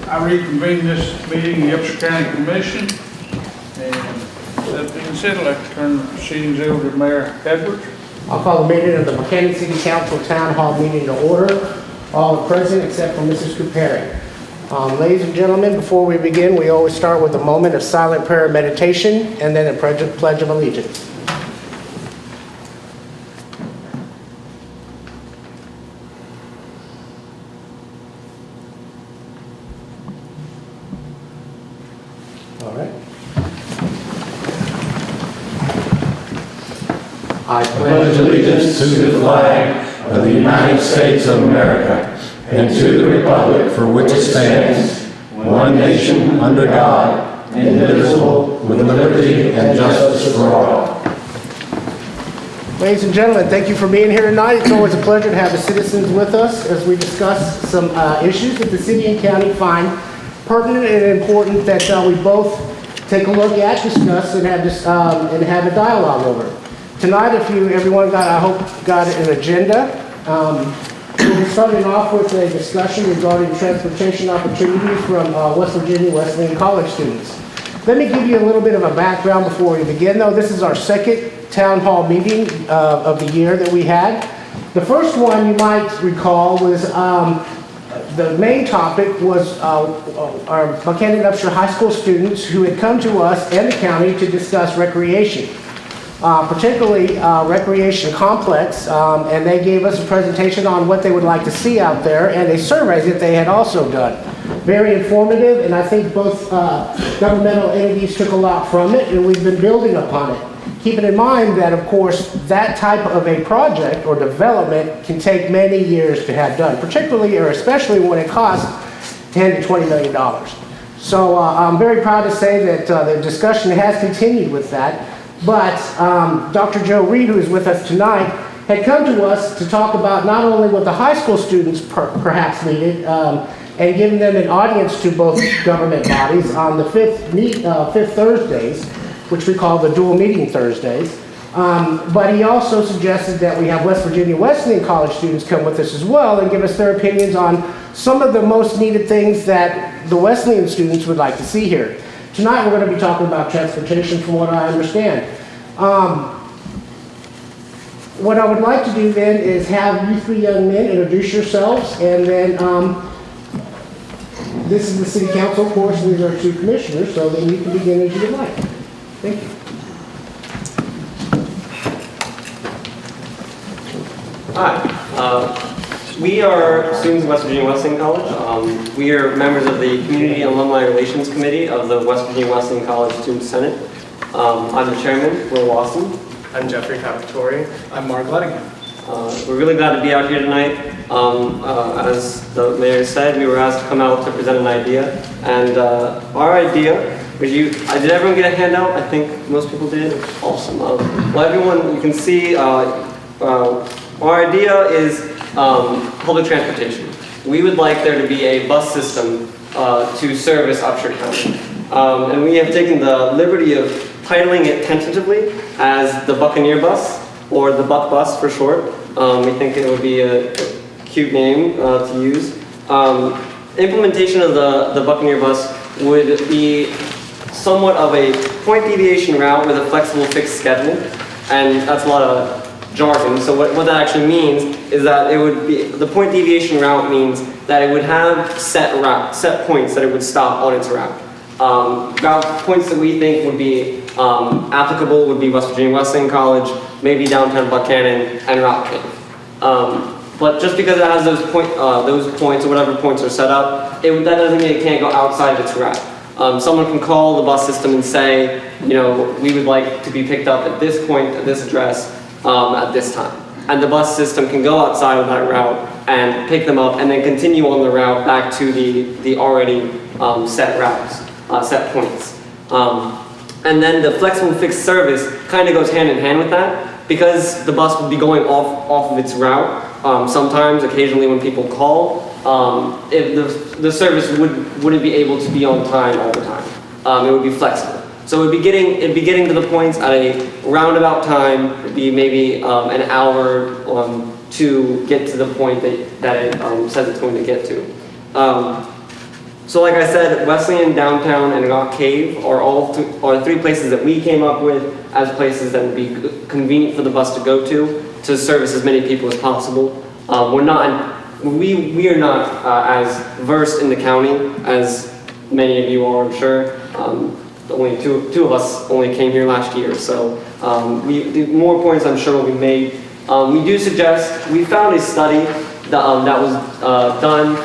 I reconvene this meeting, of the Upshur County Commission, and that being said, I'd like to turn the proceedings over to Mayor Edwards. I'll call the meeting of the Buchanan City Council Town Hall meeting to order. All are present except for Mrs. Kupari. Ladies and gentlemen, before we begin, we always start with a moment of silent prayer and meditation, and then a pledge of allegiance. All right. I pledge allegiance to the flag of the United States of America and to the republic for which it stands, one nation under God, indivisible, with liberty and justice for all. Ladies and gentlemen, thank you for being here tonight. It's always a pleasure to have the citizens with us as we discuss some issues that the city and county find pertinent and important that we both take a look at, discuss, and have a dialogue over. Tonight, everyone I hope got an agenda. We'll be starting off with a discussion regarding transportation opportunities from West Virginia Wesleyan College students. Let me give you a little bit of a background before we begin, though. This is our second town hall meeting of the year that we had. The first one, you might recall, was the main topic was our Buchanan Upshur High School students who had come to us and the county to discuss recreation. Particularly recreation complex, and they gave us a presentation on what they would like to see out there and a survey that they had also done. Very informative, and I think both governmental entities took a lot from it, and we've been building upon it. Keeping in mind that, of course, that type of a project or development can take many years to have done, particularly or especially when it costs $10 to $20 million. So I'm very proud to say that the discussion has continued with that. But Dr. Joe Reed, who is with us tonight, had come to us to talk about not only what the high school students perhaps needed, and giving them an audience to both government bodies on the fifth Thursdays, which we call the dual meeting Thursdays. But he also suggested that we have West Virginia Wesleyan College students come with us as well and give us their opinions on some of the most needed things that the Wesleyan students would like to see here. Tonight we're going to be talking about transportation from what I understand. What I would like to do then is have you three young men introduce yourselves, and then this is the city council, of course, and these are two commissioners, so then you can begin as you would like. Thank you. Hi. We are students of West Virginia Wesleyan College. We are members of the Community and Alumni Relations Committee of the West Virginia Wesleyan College Student Senate. I'm the chairman, Will Wasson. I'm Jeffrey Capitori. I'm Mark Lettingham. We're really glad to be out here tonight. As the mayor said, we were asked to come out to present an idea. And our idea, did everyone get a handout? I think most people did. Awesome. Well, everyone, you can see our idea is public transportation. We would like there to be a bus system to service Upshur County. And we have taken the liberty of titling it tentatively as the Buccaneer Bus, or the Buck Bus for short. We think it would be a cute name to use. Implementation of the Buccaneer Bus would be somewhat of a point deviation route with a flexible fixed schedule, and that's a lot of jargon. So what that actually means is that it would be, the point deviation route means that it would have set points that it would stop on its route. Route points that we think would be applicable would be West Virginia Wesleyan College, maybe downtown Buchanan, and Route Cave. But just because it has those points or whatever points are set up, that doesn't mean it can't go outside of its route. Someone can call the bus system and say, we would like to be picked up at this point, at this address, at this time. And the bus system can go outside of that route and pick them up and then continue on the route back to the already set routes, set points. And then the flexible fixed service kind of goes hand in hand with that, because the bus would be going off of its route. Sometimes, occasionally when people call, if the service wouldn't be able to be on time all the time. It would be flexible. So it'd be getting to the points at a roundabout time. It'd be maybe an hour to get to the point that it says it's going to get to. So like I said, Wesleyan, Downtown, and Rock Cave are are three places that we came up with as places that would be convenient for the bus to go to service as many people as possible. We are not as versed in the county as many of you are, I'm sure. Only two of us only came here last year, so more points I'm sure will be made. We do suggest, we found a study that was done.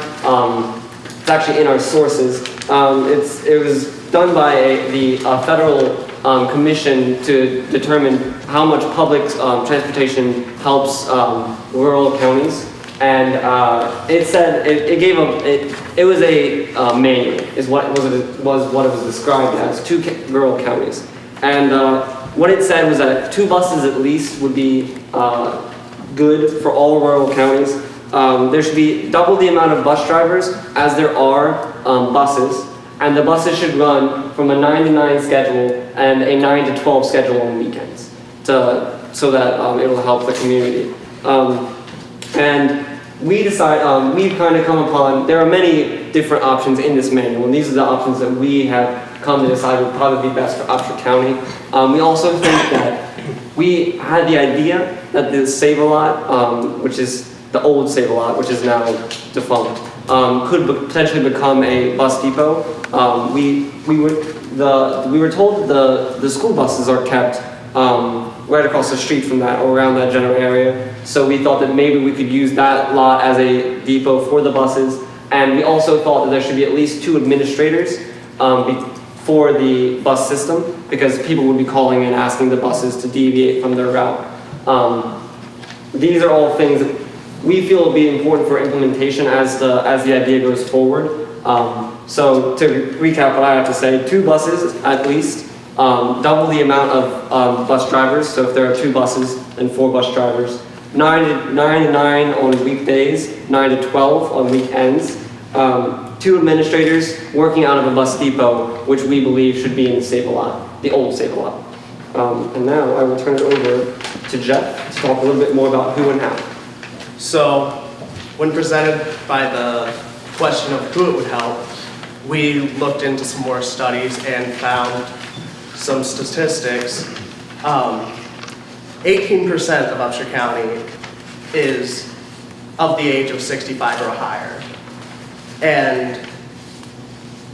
It's actually in our sources. It was done by the Federal Commission to determine how much public transportation helps rural counties, and it said it was a manual is what it was described as to rural counties, and what it said was that 2 buses at least would be good for all rural counties. There should be double the amount of bus drivers as there are buses, and the buses should run from a 9 to 9 schedule and a 9 to 12 schedule on weekends, so that it'll help the community. And we've kind of come upon, there are many different options in this manual, and these are the options that we have come to decide would probably be best for Upshur County. We also think that we had the idea that the Save-A-Lot, which is the old Save-A-Lot, which is now defunct, could potentially become a bus depot. We were told that the school buses are kept right across the street from that, or around that general area. So we thought that maybe we could use that lot as a depot for the buses. And we also thought that there should be at least 2 administrators for the bus system, because people would be calling and asking the buses to deviate from their route. These are all things that we feel will be important for implementation as the idea goes forward. So to recap what I have to say, 2 buses at least, double the amount of bus drivers. So if there are 2 buses, then 4 bus drivers. 9 to 9 on weekdays, 9 to 12 on weekends. 2 administrators working out of a bus depot, which we believe should be in the Save-A-Lot, the old Save-A-Lot. And now I will turn it over to Jeff to talk a little bit more about who and how. So, when presented by the question of who it would help, we looked into some more studies and found some statistics. 18% of Upshur County is of the age of 65 or higher. And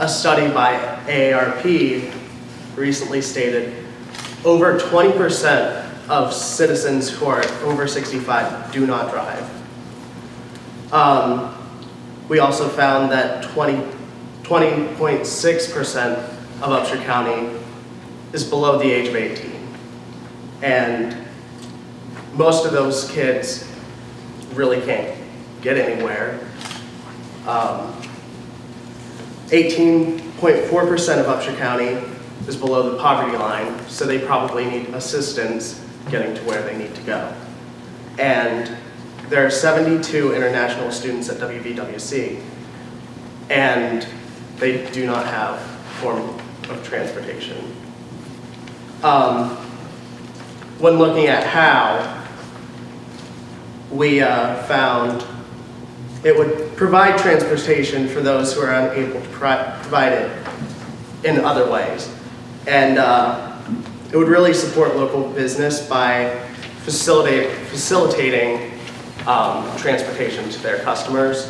a study by AARP recently stated over 20% of citizens who are over 65 do not drive. We also found that 20.6% of Upshur County is below the age of 18. And most of those kids really can't get anywhere. 18.4% of Upshur County is below the poverty line, so they probably need assistance getting to where they need to go. And there are 72 international students at WVWC, and they do not have a form of transportation. When looking at how, we found it would provide transportation for those who are unable to provide it in other ways. And it would really support local business by facilitating transportation to their customers,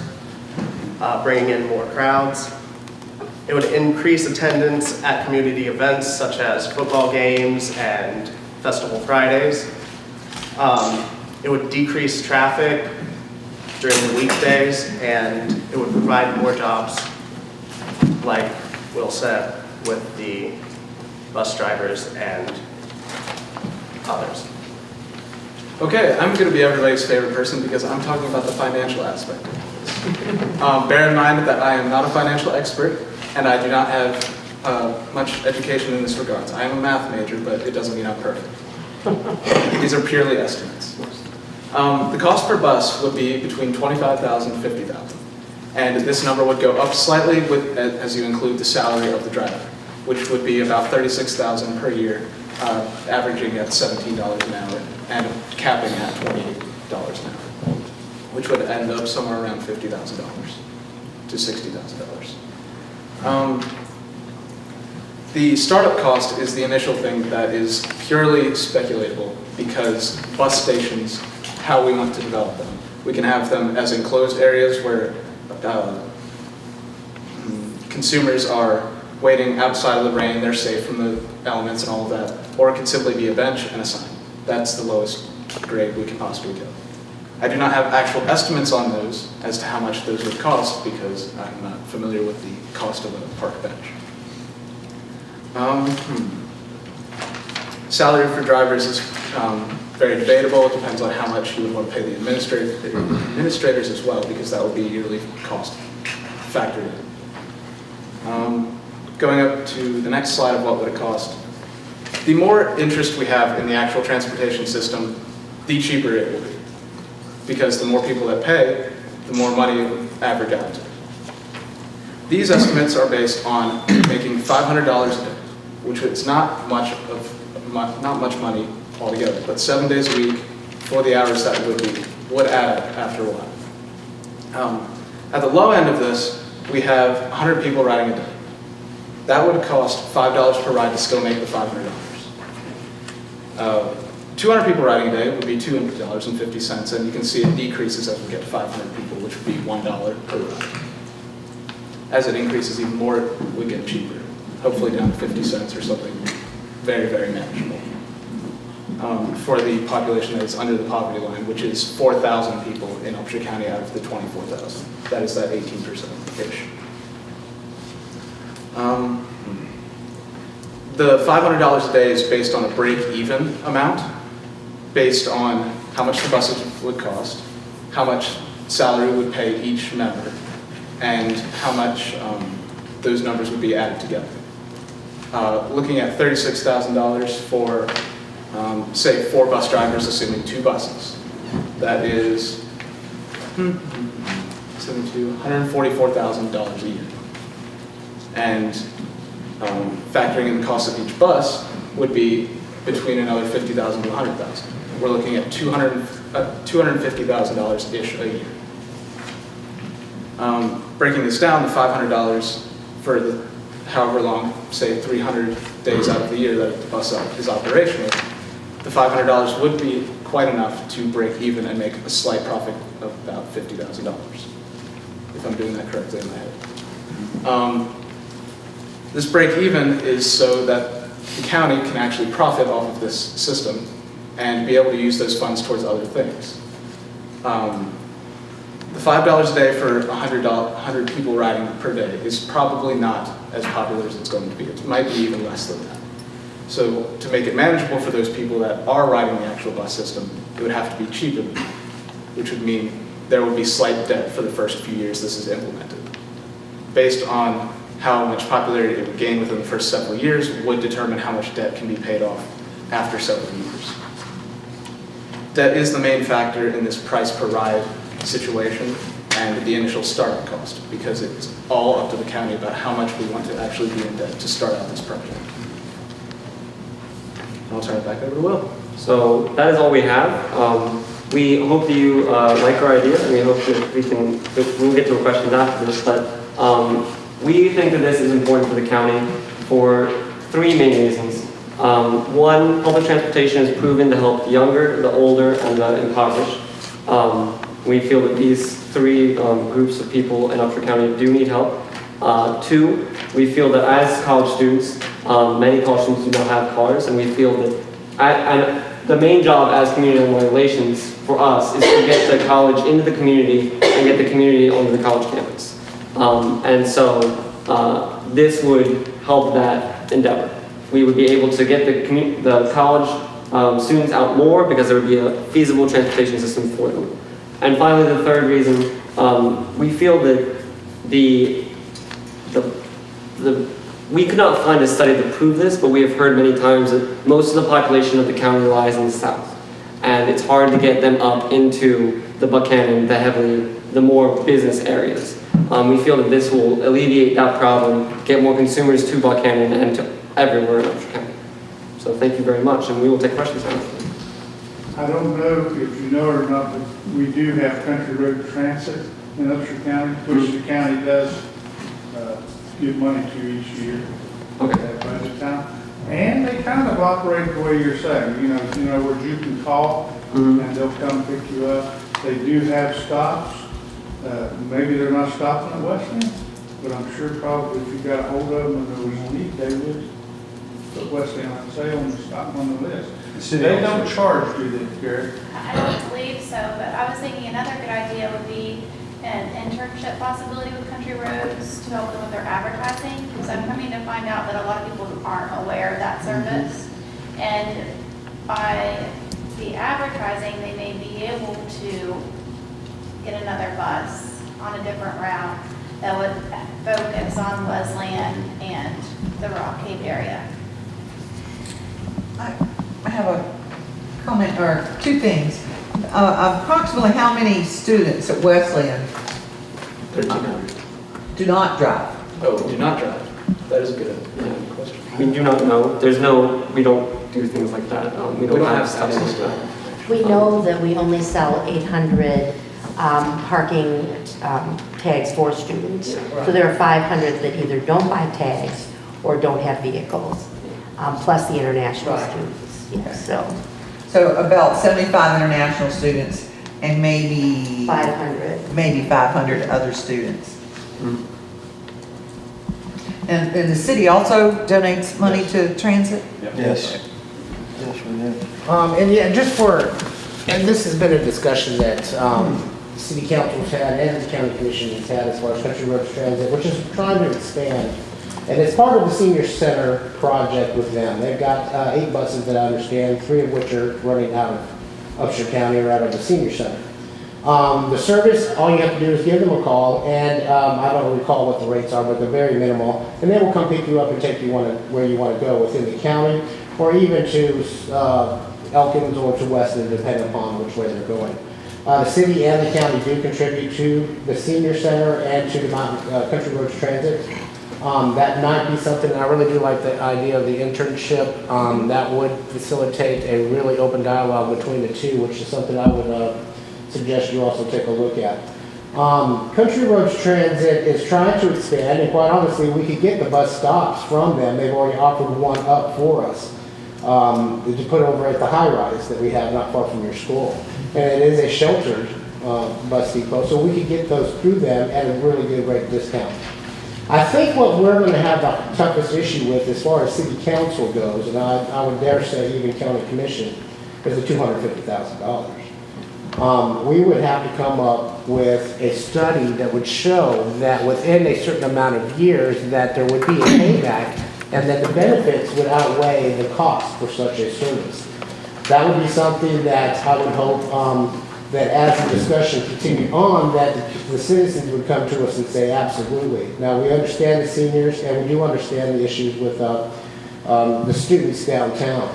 bringing in more crowds. It would increase attendance at community events such as football games and Festival Fridays. It would decrease traffic during the weekdays, and it would provide more jobs, like Will said, with the bus drivers and others. Okay, I'm going to be everybody's favorite person because I'm talking about the financial aspect of this. Bear in mind that I am not a financial expert, and I do not have much education in this regard. I am a math major, but it doesn't mean I'm perfect. These are purely estimates. The cost per bus would be between $25,000 and $50,000. And this number would go up slightly as you include the salary of the driver, which would be about $36,000 per year, averaging at $17 an hour and capping at $28 an hour, which would end up somewhere around $50,000 to $60,000. The startup cost is the initial thing that is purely speculatable because bus stations, how we want to develop them. We can have them as enclosed areas where consumers are waiting outside of the rain, they're safe from the elements and all of that, or it could simply be a bench and a sign. That's the lowest grade we can possibly go. I do not have actual estimates on those as to how much those would cost because I'm not familiar with the cost of a park bench. Salary for drivers is very debatable. It depends on how much you would want to pay the administrators as well, because that would be a yearly cost factored in. Going up to the next slide of what would it cost. The more interest we have in the actual transportation system, the cheaper it will be. Because the more people that pay, the more money it would average out to. These estimates are based on making $500 a day, which is not much money altogether, but 7 days a week for the hours that would add up after a while. At the low end of this, we have 100 people riding a day. That would cost $5 per ride to still make the $500. 200 people riding a day would be $2.50, and you can see it decreases as we get to 500 people, which would be $1 per ride. As it increases even more, we get cheaper, hopefully down to 50 cents or something very, very manageable. For the population that is under the poverty line, which is 4,000 people in Upshur County out of the 24,000. That is that 18%-ish. The $500 a day is based on a break-even amount, based on how much the buses would cost, how much salary would pay each member, and how much those numbers would be added together. Looking at $36,000 for, say, 4 bus drivers, assuming 2 buses. That is $144,000 a year. And factoring in the cost of each bus would be between another $50,000 to $100,000. We're looking at $250,000-ish a year. Breaking this down, the $500 for the however long, say 300 days out of the year that the bus is operational, the $500 would be quite enough to break even and make a slight profit of about $50,000, if I'm doing that correctly in my head. This break even is so that the county can actually profit off of this system and be able to use those funds towards other things. The $5 a day for 100 people riding per day is probably not as popular as it's going to be. It might be even less than that. So to make it manageable for those people that are riding the actual bus system, it would have to be cheaper than that, which would mean there would be slight debt for the first few years this is implemented. Based on how much popularity it would gain within the first several years would determine how much debt can be paid off after several years. Debt is the main factor in this price per ride situation and the initial startup cost, because it's all up to the county about how much we want to actually be in debt to start out this project. I'll turn it back over to Will. So that is all we have. We hope that you like our idea, and we hope that we'll get to a question after this, but we think that this is important for the county for 3 main reasons. 1, public transportation is proven to help the younger, the older, and the impoverished. We feel that these 3 groups of people in Upshur County do need help. 2, we feel that as college students, many college students do not have cars, and we feel that the main job as community relations for us is to get the college into the community and get the community onto the college campus. And so this would help that endeavor. We would be able to get the college students out more because there would be a feasible transportation system for them. And finally, the 3rd reason, we feel that we could not find a study to prove this, but we have heard many times that most of the population of the county lies in the south. And it's hard to get them up into the Buchanan, the more business areas. We feel that this will alleviate that problem, get more consumers to Buchanan and to everywhere in Upshur County. So thank you very much, and we will take questions now. I don't know if you know or not, but we do have country road transit in Upshur County, which the county does give money to each year. Okay. At budget time. And they kind of operate the way you're saying, you know where you can call Mhm. and they'll come pick you up. They do have stops. Maybe they're not stopping at Westland, but I'm sure probably if you got a hold of them and there was a need, they would put Westland on sale and stop them on the list. They don't charge, do they, Gary? I don't believe so, but I was thinking another good idea would be an internship possibility with Country Roads to help them with their advertising. Because I'm coming to find out that a lot of people aren't aware of that service. And by the advertising, they may be able to get another bus on a different route that would focus on Wesleyan and the Rock Cave area. I have a comment, or two things. Approximately how many students at Wesleyan 1,300. do not drive? Oh, do not drive. That is a good question. We do not know. We don't do things like that. We don't have stuff like that. We know that we only sell 800 parking tags for students. So there are 500 that either don't buy tags or don't have vehicles, plus the international Right. students. Yes, so So about 75 international students and maybe 500. other students. And the city also donates money to transit? Yes. Yes, we do. And yeah, and this has been a discussion that the city council's had and the county commission has had as far as Country Roads Transit, which is trying to expand. And it's part of the senior center project with them. They've got 8 buses that I understand, 3 of which are running out of Upshur County or out of the senior center. The service, all you have to do is give them a call, and I don't recall what the rates are, but they're very minimal. And they will come pick you up and take you where you want to go within the county, or even to Elkins or to Weston, depending upon which way they're going. The city and the county do contribute to the senior center and to the Country Roads Transit. That might be something, I really do like the idea of the internship. That would facilitate a really open dialogue between the two, which is something I would suggest you also take a look at. Country Roads Transit is trying to expand, and quite honestly, we could get the bus stops from them. They've already offered one up for us to put over at the high rise that we have not far from your school. And it is a sheltered bus depot, so we could get those through them at a really good rate discount. I think what we're going to have the toughest issue with as far as city council goes, and I would dare say even county commission, is the $250,000. We would have to come up with a study that would show that within a certain amount of years that there would be a payback and that the benefits would outweigh the cost for such a service. That would be something that I would hope that as the discussion continued on, that the citizens would come to us and say, absolutely. Now, we understand the seniors, and we do understand the issues with the students downtown.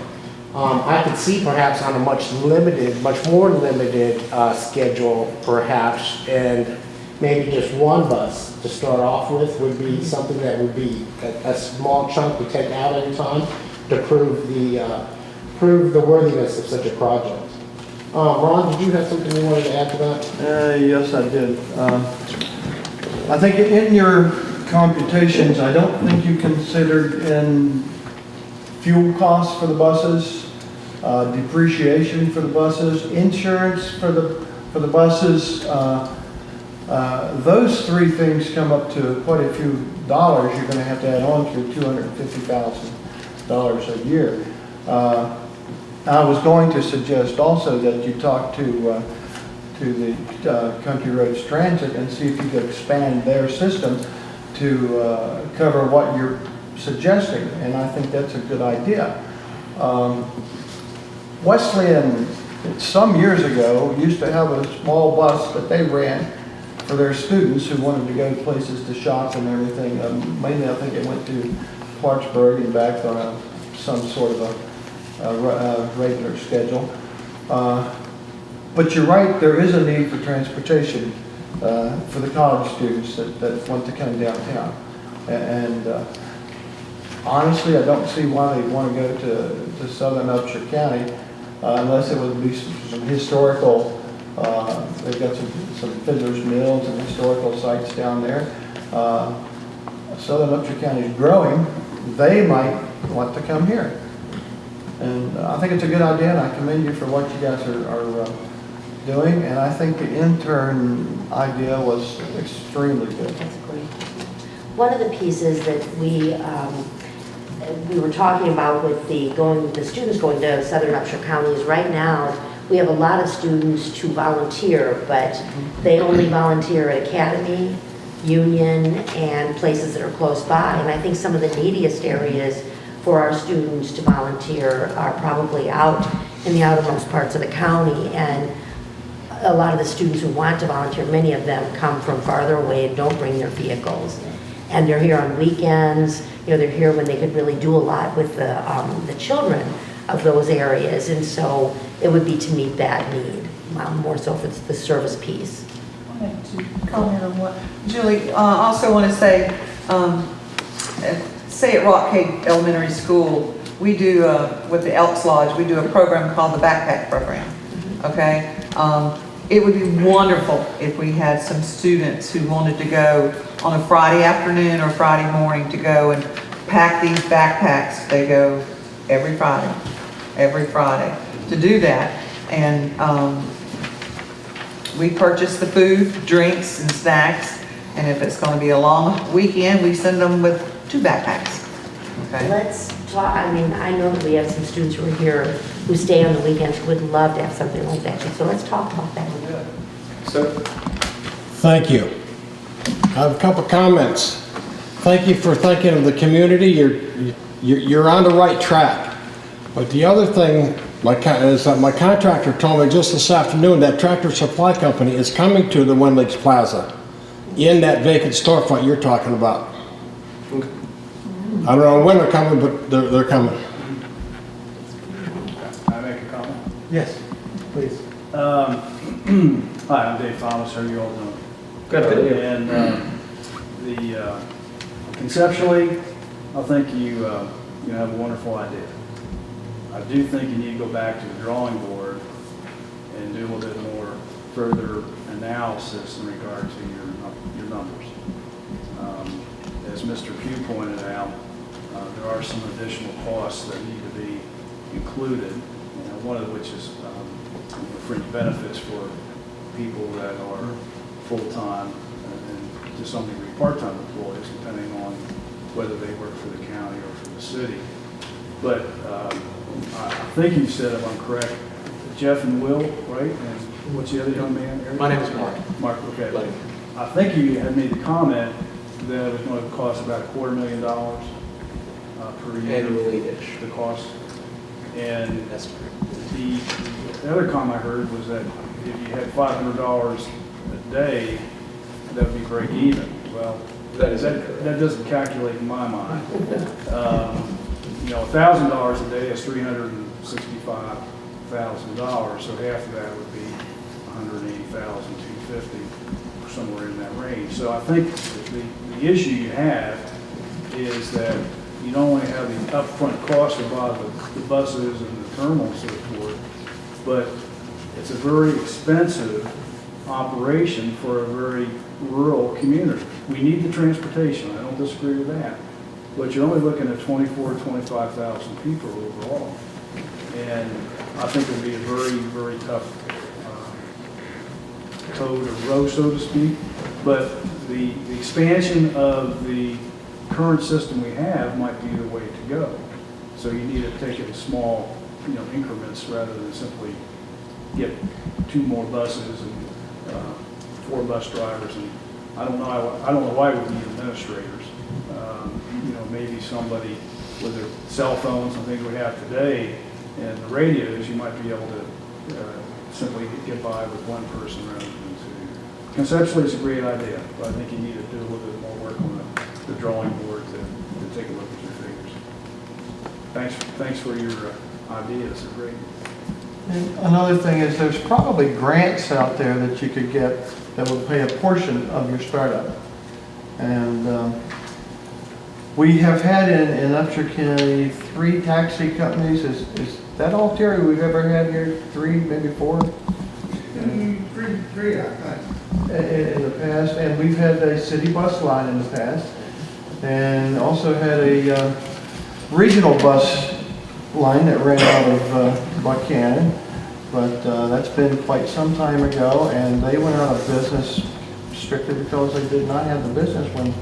I could see perhaps on a much more limited schedule, perhaps, and maybe just one bus to start off with would be something that would be a small chunk to take out at a time to prove the worthiness of such a project. Ron, did you have something you wanted to add to that? Yes, I did. I think in your computations, I don't think you considered in fuel costs for the buses, depreciation for the buses, insurance for the buses. Those 3 things come up to quite a few dollars. You're going to have to add on to your $250,000 a year. I was going to suggest also that you talk to the Country Roads Transit and see if you could expand their system to cover what you're suggesting, and I think that's a good idea. Wesleyan, some years ago, used to have a small bus that they ran for their students who wanted to go places to shop and everything. Mainly, I think it went to Clarksburg and back on some sort of a regular schedule. But you're right, there is a need for transportation for the college students that want to come downtown. And honestly, I don't see why they'd want to go to southern Upshur County unless it would be some historical, they've got some Fiddler's Mills and historical sites down there. Southern Upshur County is growing, they might want to come here. And I think it's a good idea, and I commend you for what you guys are doing. And I think the intern idea was extremely good. That's great. One of the pieces that we were talking about with the students going to Southern Upshur County is right now, we have a lot of students to volunteer, but they only volunteer at Academy, Union, and places that are close by. And I think some of the neediest areas for our students to volunteer are probably out in the outermost parts of the county. And a lot of the students who want to volunteer, many of them come from farther away and don't bring their vehicles. And they're here on weekends, they're here when they could really do a lot with the children of those areas. And so it would be to meet that need, more so for the service piece. I wanted to comment on what, Julie, also want to say, at Rock Cave Elementary School, we do, with the Elks Lodge, we do a program called the Backpack Program, okay? It would be wonderful if we had some students who wanted to go on a Friday afternoon or Friday morning to go and pack these backpacks. They go every Friday to do that. And we purchase the food, drinks, and snacks. And if it's going to be a long weekend, we send them with 2 backpacks. Okay? Let's talk, I know that we have some students who are here who stay on the weekends who would love to have something like that. So let's talk about that. So, Thank you. I have a couple comments. Thank you for thinking of the community. You're on the right track. But the other thing is that my contractor told me just this afternoon that Tractor Supply Company is coming to the Winn Lakes Plaza in that vacant storefront you're talking about. I don't know when they're coming, but they're coming. Can I make a comment? Yes, please. Hi, I'm Dave Thomas. How are you all doing? Good. And conceptually, I think you have a wonderful idea. I do think you need to go back to the drawing board and do a little bit more further analysis in regard to your numbers. As Mr. Pugh pointed out, there are some additional costs that need to be included, one of which is fringe benefits for people that are full-time and to some degree part-time employees, depending on whether they work for the county or for the city. But I think you said, if I'm correct, Jeff and Will, right? And what's the other young man? Eric? my name is Mark. Mark, okay. Blake. I think you had made the comment that it was going to cost about $250,000 per year. Annually-ish. The cost. And That's correct. the other comment I heard was that if you had $500 a day, that would be break even. Well, That is that incorrect. doesn't calculate in my mind. $1,000 a day is $365,000, so half of that would be $180,250, somewhere in that range. So I think the issue you have is that you don't only have the upfront cost of the buses and the terminal and so forth, but it's a very expensive operation for a very rural community. We need the transportation, I don't disagree with that, but you're only looking at 24,000 to 25,000 people overall. And I think it would be a very, very tough toe to row, so to speak. But the expansion of the current system we have might be the way to go. So you need to take it in small, increments rather than simply get 2 more buses and 4 bus drivers. And I don't know why we need administrators. Maybe somebody with their cell phones and things we have today and the radios, you might be able to simply get by with 1 person rather than 2. Conceptually, it's a great idea, but I think you need to do a little bit more work on the drawing board to take a look at your figures. Thanks for your ideas. They're great. And another thing is there's probably grants out there that you could get that will pay a portion of your startup. And we have had in Upshur County 3 taxi companies. Is that all, Terry, we've ever had here? 3, maybe 4? Three, I think. In the past, and we've had a city bus line in the past. and also had a regional bus line that ran out of Buchanan, but that's been quite some time ago, and they went out of business strictly because they did not have the business when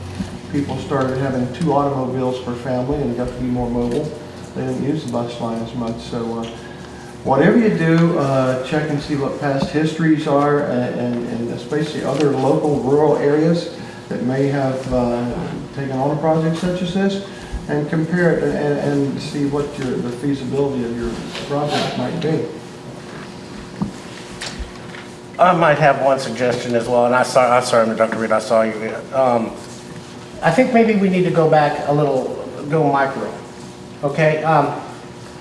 people started having 2 automobiles per family and got to be more mobile. They didn't use the bus line as much, so whatever you do, check and see what past histories are, and especially other local rural areas that may have taken on a project such as this, and compare it and see what the feasibility of your project might be. I might have one suggestion as well, and I'm sorry, Dr. Reed, I saw you. I think maybe we need to go back a little, go micro, okay?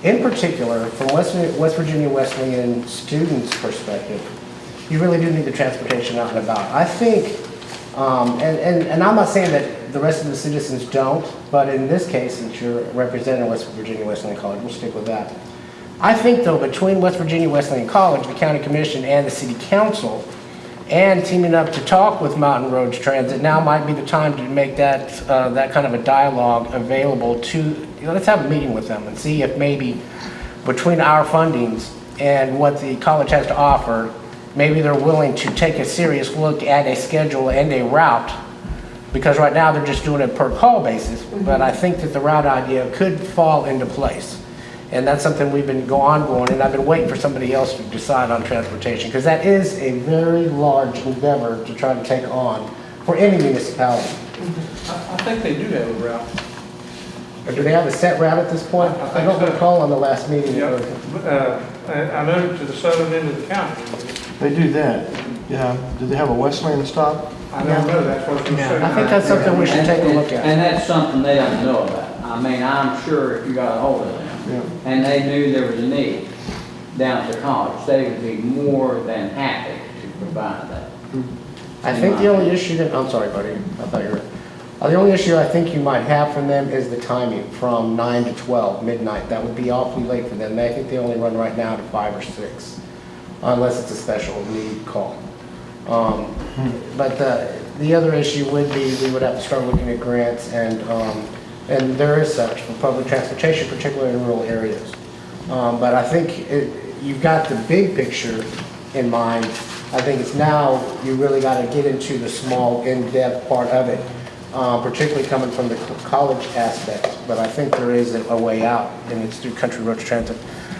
In particular, from West Virginia Wesleyan students' perspective, you really do need the transportation out and about. I think, and I'm not saying that the rest of the citizens don't, but in this case, since you're representing West Virginia Wesleyan College, we'll stick with that. I think, though, between West Virginia Wesleyan College, the county commission, and the city council, and teaming up to talk with Mountain Roads Transit, now might be the time to make that that kind of a dialogue available to, let's have a meeting with them and see if maybe between our fundings and what the college has to offer, maybe they're willing to take a serious look at a schedule and a route, because right now they're just doing it per call basis, but I think that the route idea could fall into place. And that's something we've been ongoing, and I've been waiting for somebody else to decide on transportation, because that is a very large endeavor to try to take on for any municipality. I think they do have a route. Or do they have a set route at this point? I think I don't so. recall on the last meeting. Yep. I know to the southern end of the county. They do that. Yeah. Do they have a Wesleyan stop? I don't know, that's what you're saying. I think that's something we should take a look at. And that's something they don't know about. I mean, I'm sure if you got a hold of them, Yeah. and they knew there was a need down at the college, they would be more than happy to provide that. I think the only issue that, I'm sorry, buddy, I thought you were, the only issue I think you might have from them is the timing from 9 to 12, midnight. That would be awfully late for them. I think they only run right now to 5 or 6, unless it's a special need call. But the other issue would be we would have to start looking at grants, and there is such for public transportation, particularly in rural areas. But I think you've got the big picture in mind. I think it's now you really got to get into the small, in-depth part of it, particularly coming from the college aspect. But I think there is a way out, and it's through Country Roads Transit.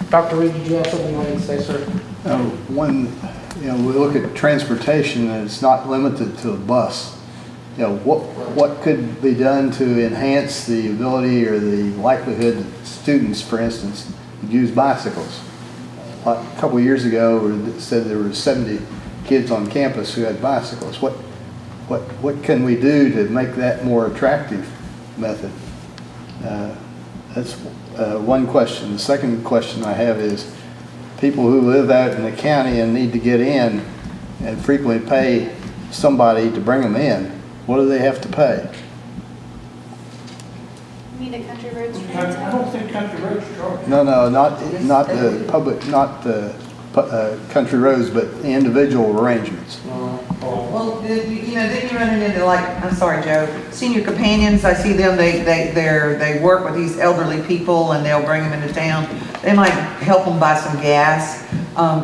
Dr. Reed, did you have something you wanted to say, sir? When we look at transportation, and it's not limited to a bus. What could be done to enhance the ability or the likelihood that students, for instance, would use bicycles? A couple of years ago, it said there were 70 kids on campus who had bicycles. What can we do to make that more attractive method? That's one question. The second question I have is, people who live out in the county and need to get in and frequently pay somebody to bring them in, what do they have to pay? You mean the Country Roads I Transit? don't think Country Roads charge. No, not the public, not the country roads, but the individual arrangements. Well, then you're running into like, I'm sorry, Joe, senior companions, I see them, they work with these elderly people and they'll bring them into town. They might help them buy some gas.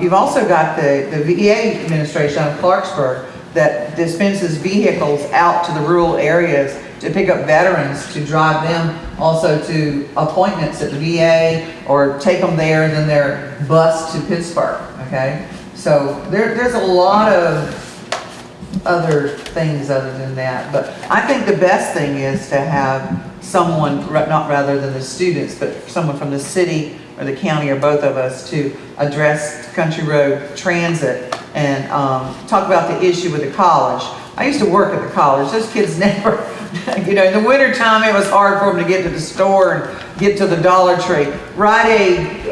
You've also got the VA administration out of Clarksburg that dispenses vehicles out to the rural areas to pick up veterans, to drive them also to appointments at the VA or take them there and then they're bused to Pittsburgh, okay? So there's a lot of other things other than that. But I think the best thing is to have someone, not rather than the students, but someone from the city or the county or both of us to address Country Road Transit and talk about the issue with the college. I used to work at the college. Those kids never, in the wintertime it was hard for them to get to the store and get to the Dollar Tree. Rite Aid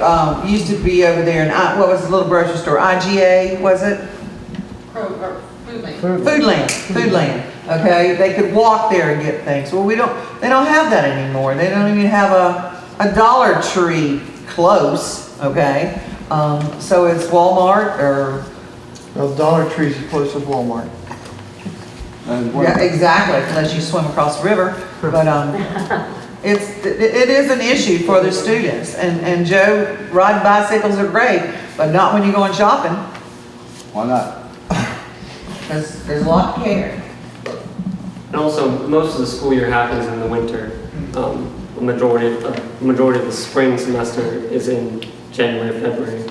used to be over there, and what was the little grocery store? IGA, was it? Foodland. Okay, they could walk there and get things. Well, they don't have that anymore. They don't even have a Dollar Tree close. Okay, so it's Walmart or. Well, Dollar Tree's as close as Walmart. And what- Yeah, exactly, unless you swim across the river. But it is an issue for the students. And Joe, riding bicycles are great, but not when you're going shopping, Why not? because there's a lot to carry. And also, most of the school year happens in the winter. The majority of the spring semester is in January, February,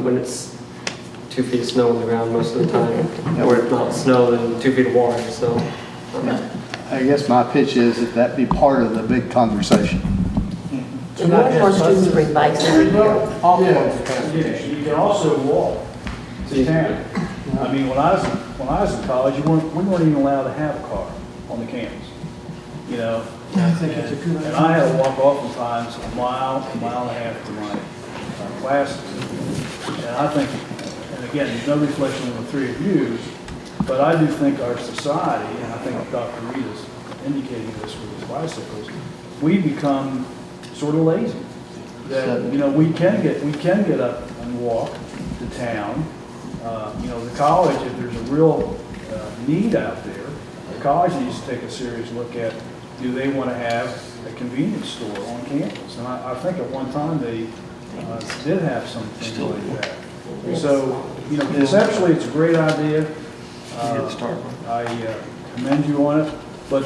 when it's 2 feet of snow on the ground most of the time, or if not snow, then 2 feet of water. So, I guess my pitch is that that be part of the big conversation. And more and more students bring bikes every year. All forms of transportation. You can also walk to town. I mean, when I was in college, we weren't even allowed to have a car on the campus, you know? I think it's a good And I had to walk oftentimes a mile and a half to my classes. And I think, and again, there's no reflection on the three of you, but I do think our society, and I think Dr. Reed is indicating this with his bicycles, we become sort of lazy. That, you know, we can get up and walk to town. You know, the college, if there's a real need out there, the college needs to take a serious look at, do they want to have a convenience store on campus? And I think at one time they did have something like that. So, you know, conceptually, it's a great idea. I commend you on it, but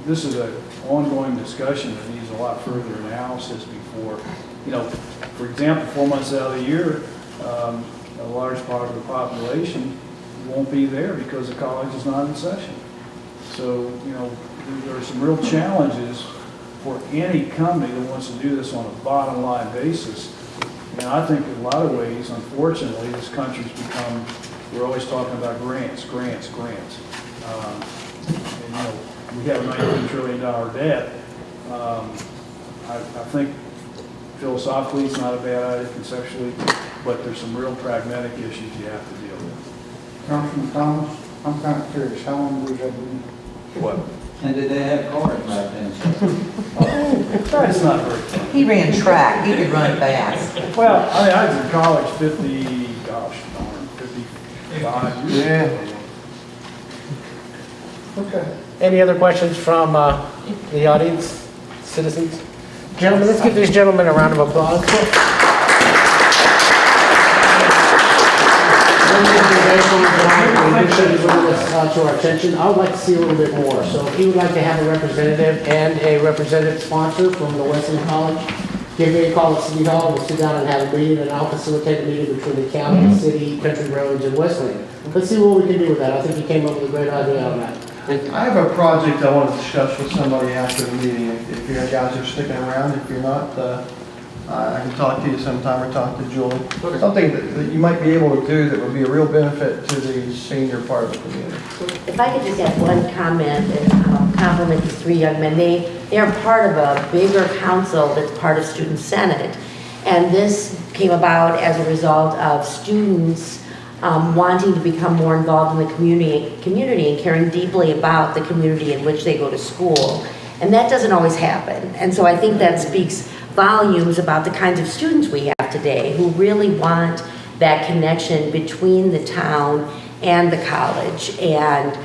this is an ongoing discussion that needs a lot further analysis before, you know, for example, 4 months out of the year, a large part of the population won't be there because the college is not in session. So, you know, there are some real challenges for any company that wants to do this on a bottom line basis. And I think in a lot of ways, unfortunately, this country's become, we're always talking about grants. And, you know, we have a $19 trillion debt. I think philosophically it's not a bad idea conceptually, but there's some real pragmatic issues you have to deal with. Councilman Thomas, I'm kind of curious, how long was that been? What? And did they have cars back then? It's not very fun. He ran track, he could run fast. Well, I mean, I was in college 55 years ago. Okay. Any other questions from the audience, citizens? Gentlemen, let's give these gentlemen a round of applause. To our attention, I would like to see a little bit more. So if you would like to have a representative and a representative sponsor from the Wesleyan College, give me a call at City Hall, we'll sit down and have a meeting, and I'll facilitate a meeting between the county, the city, Country Roads, and Wesleyan. Let's see what we can do with that. I think you came up with a great idea on that. I have a project I want to discuss with somebody after the meeting. If you guys are sticking around, if you're not, I can talk to you sometime or talk to Julie. Something that you might be able to do that would be a real benefit to the senior part of the community. If I could just add one comment and compliment these three young men. They're part of a bigger council that's part of Student Senate. And this came about as a result of students wanting to become more involved in the community and caring deeply about the community in which they go to school. And that doesn't always happen. And so I think that speaks volumes about the kinds of students we have today who really want that connection between the town and the college and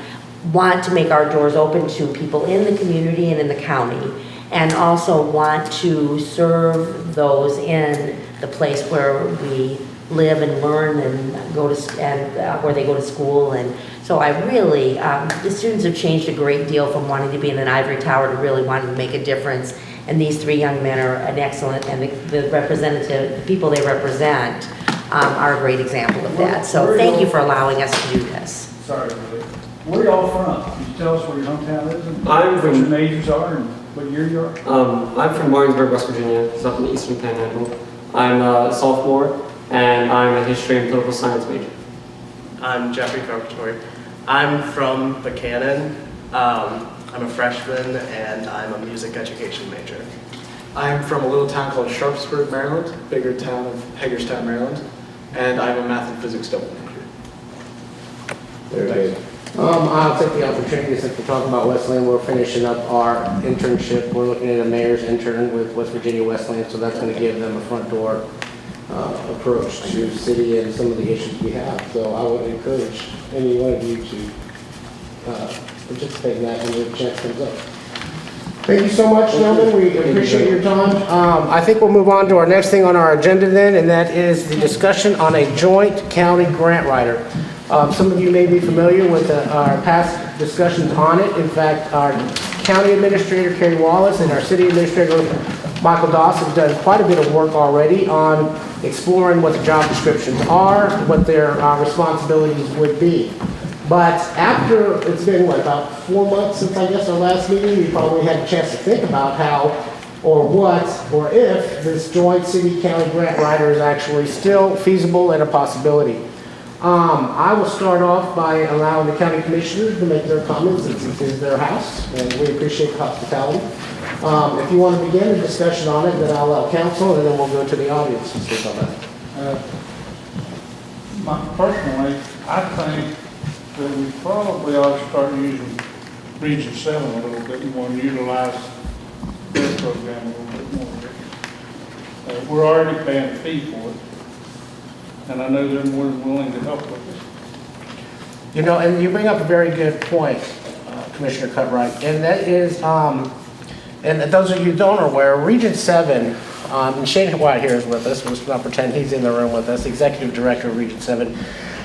want to make our doors open to people in the community and in the county, and also want to serve those in the place where we live and learn and go to where they go to school. And so I really, the students have changed a great deal from wanting to be in an ivory tower to really wanting to make a difference. And these three young men are an excellent, and the people they represent are a great example of that. So thank you for allowing us to do this. Sorry, Billy. Where are y'all from? Can you tell us where your hometown is and I'm what from- your majors are and what year you are? I'm from Martinsburg, West Virginia. It's up in the Eastern Panhandle. I'm a sophomore, and I'm a history and political science major. I'm Jeffrey Carpenter. I'm from Buchanan. I'm a freshman and I'm a music education major. I'm from a little town called Sharpsburg, Maryland, bigger town of Hagerstown, Maryland, and I'm a math and physics double major. Very good. I'll take the opportunity, since we're talking about Wesleyan, we're finishing up our internship. We're looking at a mayor's intern with West Virginia Wesleyan, so that's going to give them a front door approach to city and some of the issues we have. So I would encourage any one of you to participate in that when the chance comes up. Thank you so much, gentlemen. We appreciate your time. I think we'll move on to our next thing on our agenda then, and that is the discussion on a joint county grant writer. Some of you may be familiar with our past discussions on it. In fact, our county administrator, Kerry Wallace, and our city administrator, Michael Doss, have done quite a bit of work already on exploring what the job descriptions are, what their responsibilities would be. But after, it's been, what, about 4 months since, I guess, our last meeting, we probably had a chance to think about how, or what, or if this joint city-county grant writer is actually still feasible and a possibility. I will start off by allowing the county commissioners to make their comments, since it is their house, and we appreciate the hospitality. If you want to begin a discussion on it, then I'll allow council, and then we'll go to the audience and speak on that. Personally, I think that we probably ought to start using Region 7 a little bit more and utilize their program a little bit more. We're already paying a fee for it, and I know they're more than willing to help with it. You know, and you bring up a very good point, Commissioner Cutright, and that is, and those of you who don't are aware, Region 7, and Shane White here is with us, let's not pretend he's in the room with us, Executive Director of Region 7.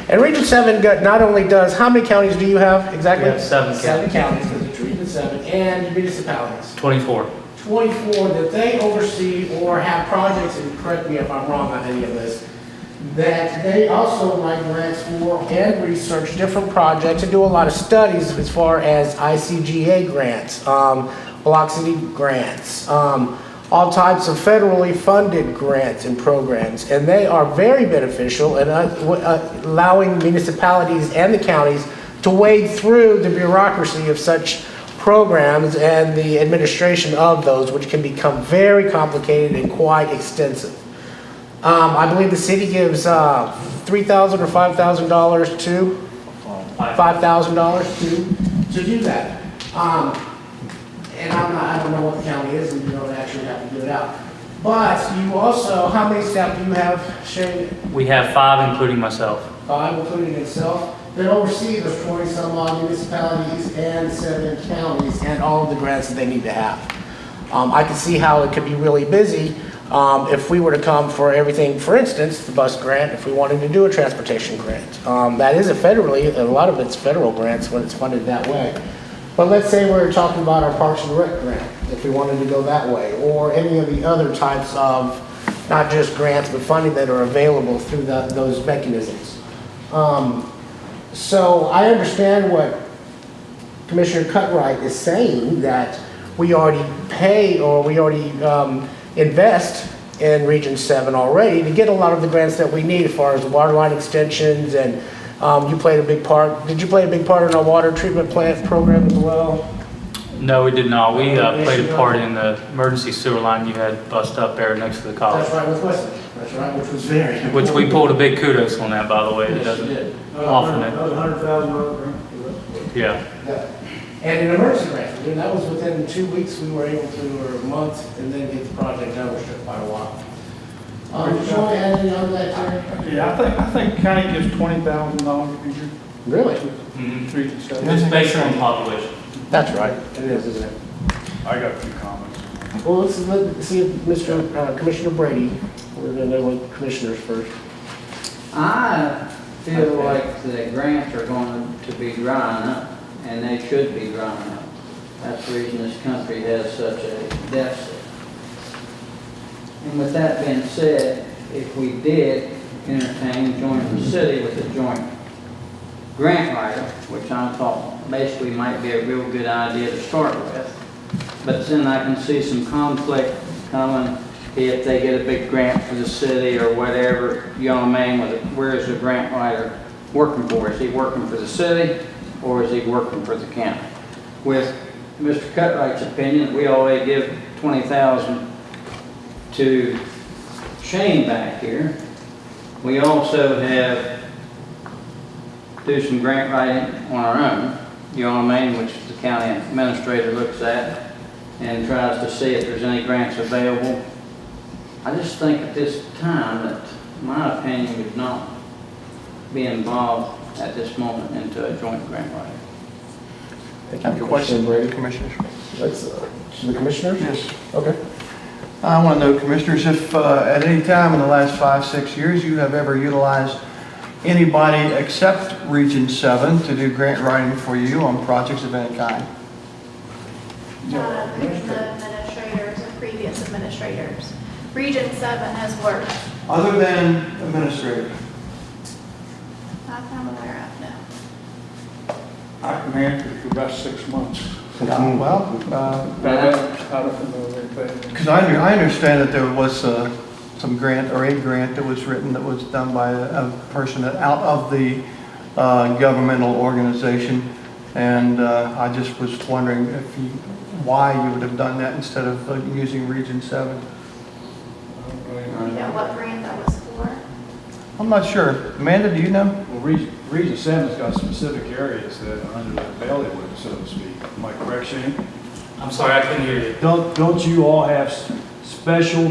And Region 7 not only does, how many counties do you have exactly? We have 7 counties. 7 counties, because it's Region 7, and municipalities. 24. 24 that they oversee or have projects, and correct me if I'm wrong on any of this, that they also write grants for and research different projects and do a lot of studies as far as ICGA grants, Block City grants, all types of federally funded grants and programs. And they are very beneficial in allowing municipalities and the counties to wade through the bureaucracy of such programs and the administration of those, which can become very complicated and quite extensive. I believe the city gives $3,000 or $5,000 to $5,000 to do that. And I don't know what the county is, and you don't actually have to do it out. But you also, how many staff do you have, Shane? We have 5, including myself. 5, including yourself, that oversee those 20-some odd municipalities and 7 counties and all of the grants that they need to have. I can see how it could be really busy if we were to come for everything, for instance, the bus grant, if we wanted to do a transportation grant. That is a lot of it's federal grants when it's funded that way. But let's say we're talking about our Parks and Rec grant, if we wanted to go that way, or any of the other types of, not just grants, but funding that are available through those mechanisms. So I understand what Commissioner Cutright is saying, that we already pay or we already invest in Region 7 already to get a lot of the grants that we need as far as water line extensions, and you played a big part. Did you play a big part in our water treatment plant program as well? No, we did not. We played a part in the emergency sewer line you had bust up there next to the college. That's right, with Wesley. That's right, which was very important. Which we pulled a big kudos on that, by the way. It doesn't often. That was $100,000 grant. Yeah. And an emergency grant, and that was within 2 weeks we were able to, or a month, and then get the project done, which took quite a while. Did you want to add anything on that, Terry? Yeah, I think county gives $20,000 a year. Really? Mm-hmm. Region 7. It's based on population. That's right, it is, isn't it? I got a few comments. Well, let's see if Mr. Commissioner Brady, we're going to go with commissioners first. I feel like the grants are going to be drying up, and they should be drying up. That's the reason this country has such a deficit. And with that being said, if we did entertain joining the city with a joint grant writer, which I thought basically might be a real good idea to start with, but then I can see some conflict coming if they get a big grant for the city or whatever, you know what I mean, where is the grant writer working for? Is he working for the city or is he working for the county? With Mr. Cutright's opinion, we already give $20,000 to Shane back here. We also have do some grant writing on our own, you know what I mean, which the county administrator looks at and tries to see if there's any grants available. I just think at this time that my opinion would not be involved at this moment into a joint grant writing. I have a question, Brady, Commissioners. Let's, to the commissioners? Yes. Okay. I want to know, Commissioners, if at any time in the last 5-6 years you have ever utilized anybody except Region 7 to do grant writing for you on projects of any kind? The administrators or previous administrators. Region 7 has worked. Other than administrator? Not that I'm aware of, no. I can answer for about 6 months. Well, I don't know anything. because I understand that there was some grant or a grant that was written that was done by a person out of the governmental organization. And I just was wondering why you would have done that instead of using Region 7. Yeah, what grant that was for? I'm not sure. Amanda, do you know? Well, Region 7's got specific areas that are under the bailiwick, so to speak. Am I correct, Shane? I'm sorry, I couldn't hear you. Don't you all have special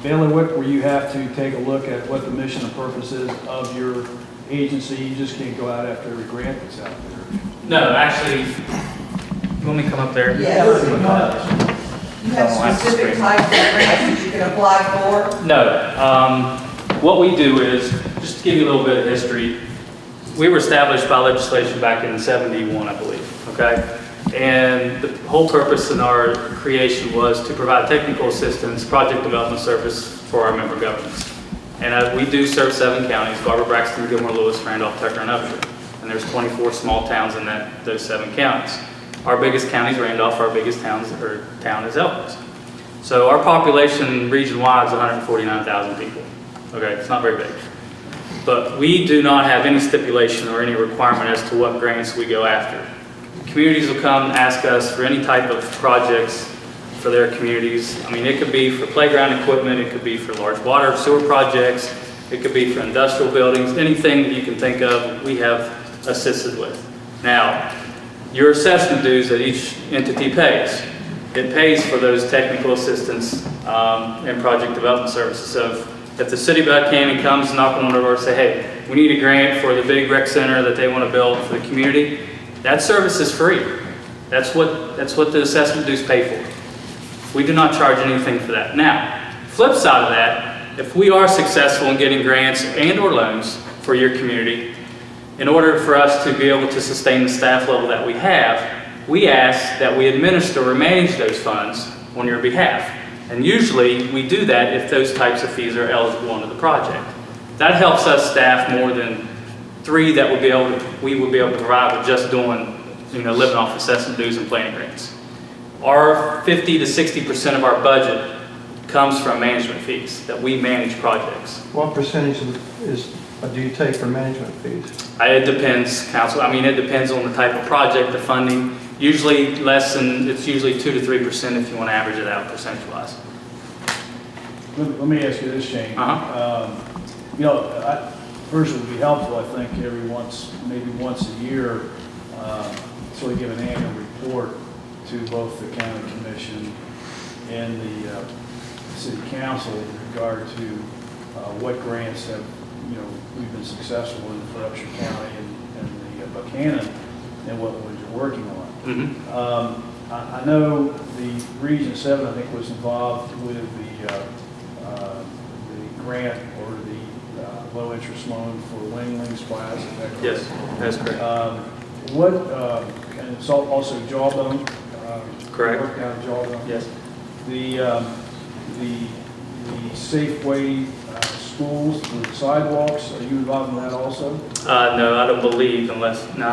bailiwick where you have to take a look at what the mission and purpose is of your agency? You just can't go out after every grant that's out there. No, actually, you want me to come up there? Yes. You have specific types of grants that you can apply for? No. What we do is, just to give you a little bit of history, we were established by legislation back in '71, I believe, okay? And the whole purpose in our creation was to provide technical assistance, project development service for our member governments. And we do serve 7 counties: Garber, Braxton, Gilmore, Lewis, Randolph, Tucker, and Upshur. And there's 24 small towns in those 7 counties. Our biggest county is Randolph, our biggest town is Elkins. So our population region-wide is 149,000 people. Okay, it's not very big. But we do not have any stipulation or any requirement as to what grants we go after. Communities will come and ask us for any type of projects for their communities. I mean, it could be for playground equipment, it could be for large water sewer projects, it could be for industrial buildings, anything that you can think of, we have assisted with. Now, your assessment dues that each entity pays, it pays for those technical assistance and project development services. So if the city of Buchanan comes knocking on the door and say, hey, we need a grant for the big rec center that they want to build for the community, that service is free. That's what the assessment dues pay for. We do not charge anything for that. Now, flip side of that, if we are successful in getting grants and or loans for your community, in order for us to be able to sustain the staff level that we have, we ask that we administer or manage those funds on your behalf. And usually we do that if those types of fees are eligible under the project. That helps us staff more than 3 that we would be able to provide with just doing, living off assessment dues and planning grants. Our 50 to 60% of our budget comes from management fees that we manage projects. What percentage do you take for management fees? It depends, Council. I mean, it depends on the type of project, the funding. Usually it's usually 2 to 3% if you want to average it out percentage-wise. Let me ask you this, Shane. First it would be helpful, I think, maybe once a year, sort of give an annual report to both the county commission and the city council in regard to what grants have, we've been successful in for Upshur County and the Buchanan, and what we're working on. I know the Region 7, I think, was involved with the grant or the low interest loan for Wing Splash. Is that correct? Yes, that's correct. And it's also Jawbone. Correct. Worked out of Jawbone. Yes. The Safeway schools, the sidewalks, are you involved in that also? No, I don't believe I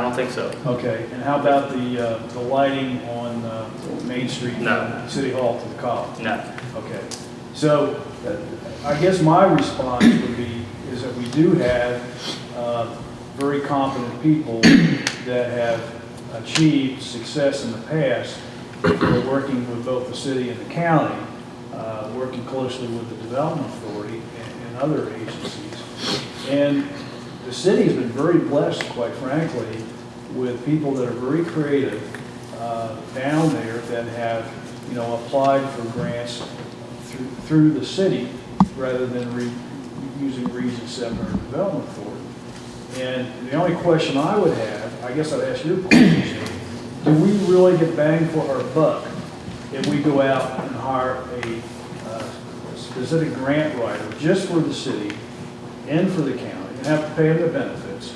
don't think so. Okay, and how about the lighting on Main Street? No. City Hall to the college? No. Okay, so I guess my response would be is that we do have very competent people that have achieved success in the past. We're working with both the city and the county, working closely with the Development Authority and other agencies. And the city has been very blessed, quite frankly, with people that are very creative down there that have, applied for grants through the city rather than using Region 7 or Development Authority. And the only question I would have, I guess I'd ask your question, do we really get bang for our buck if we go out and hire a specific grant writer just for the city and for the county and have to pay them the benefits?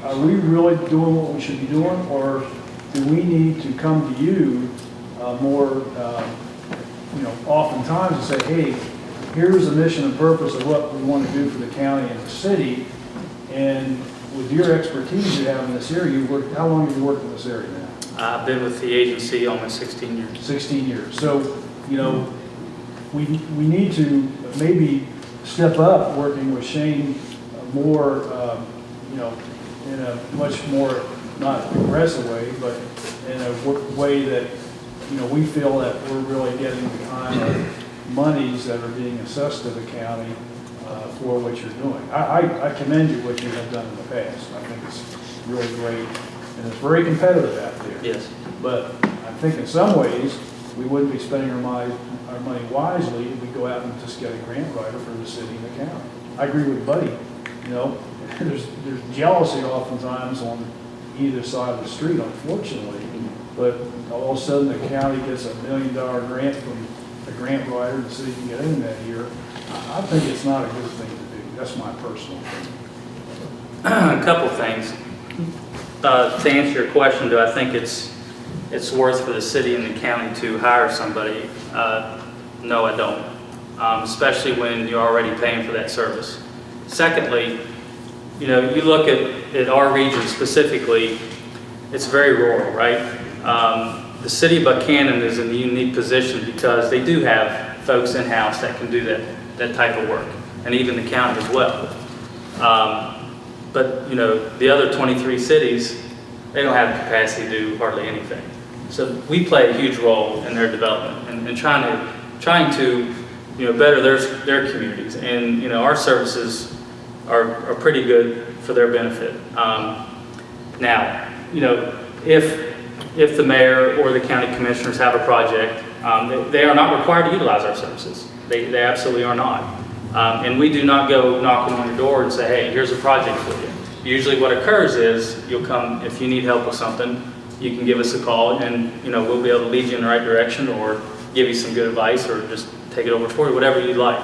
Are we really doing what we should be doing, or do we need to come to you more, oftentimes and say, hey, here's the mission and purpose of what we want to do for the county and the city, and with your expertise you have in this area, how long have you worked in this area now? I've been with the agency almost 16 years. 16 years. So, we need to maybe step up working with Shane more, in a much more, not aggressive way, but in a way that, we feel that we're really getting behind the monies that are being assessed to the county for what you're doing. I commend you what you have done in the past. I think it's really great, and it's very competitive out there. Yes. But I think in some ways, we wouldn't be spending our money wisely if we go out and just get a grant writer for the city and the county. I agree with Buddy, there's jealousy oftentimes on either side of the street, unfortunately, but all of a sudden the county gets $1 million grant from a grant writer, the city can get in that year. I think it's not a good thing to do. That's my personal opinion. A couple things. To answer your question, do I think it's worth for the city and the county to hire somebody? No, I don't. Especially when you're already paying for that service. Secondly, you look at our region specifically, it's very rural, right? The city of Buchanan is in a unique position because they do have folks in-house that can do that type of work, and even the county as well. But the other 23 cities, they don't have the capacity to do hardly anything. So we play a huge role in their development and trying to better their communities. And our services are pretty good for their benefit. Now, if the mayor or the county commissioners have a project, they are not required to utilize our services. They absolutely are not. And we do not go knocking on your door and say, hey, here's a project for you. Usually what occurs is you'll come, if you need help with something, you can give us a call and we'll be able to lead you in the right direction or give you some good advice or just take it over for you, whatever you'd like.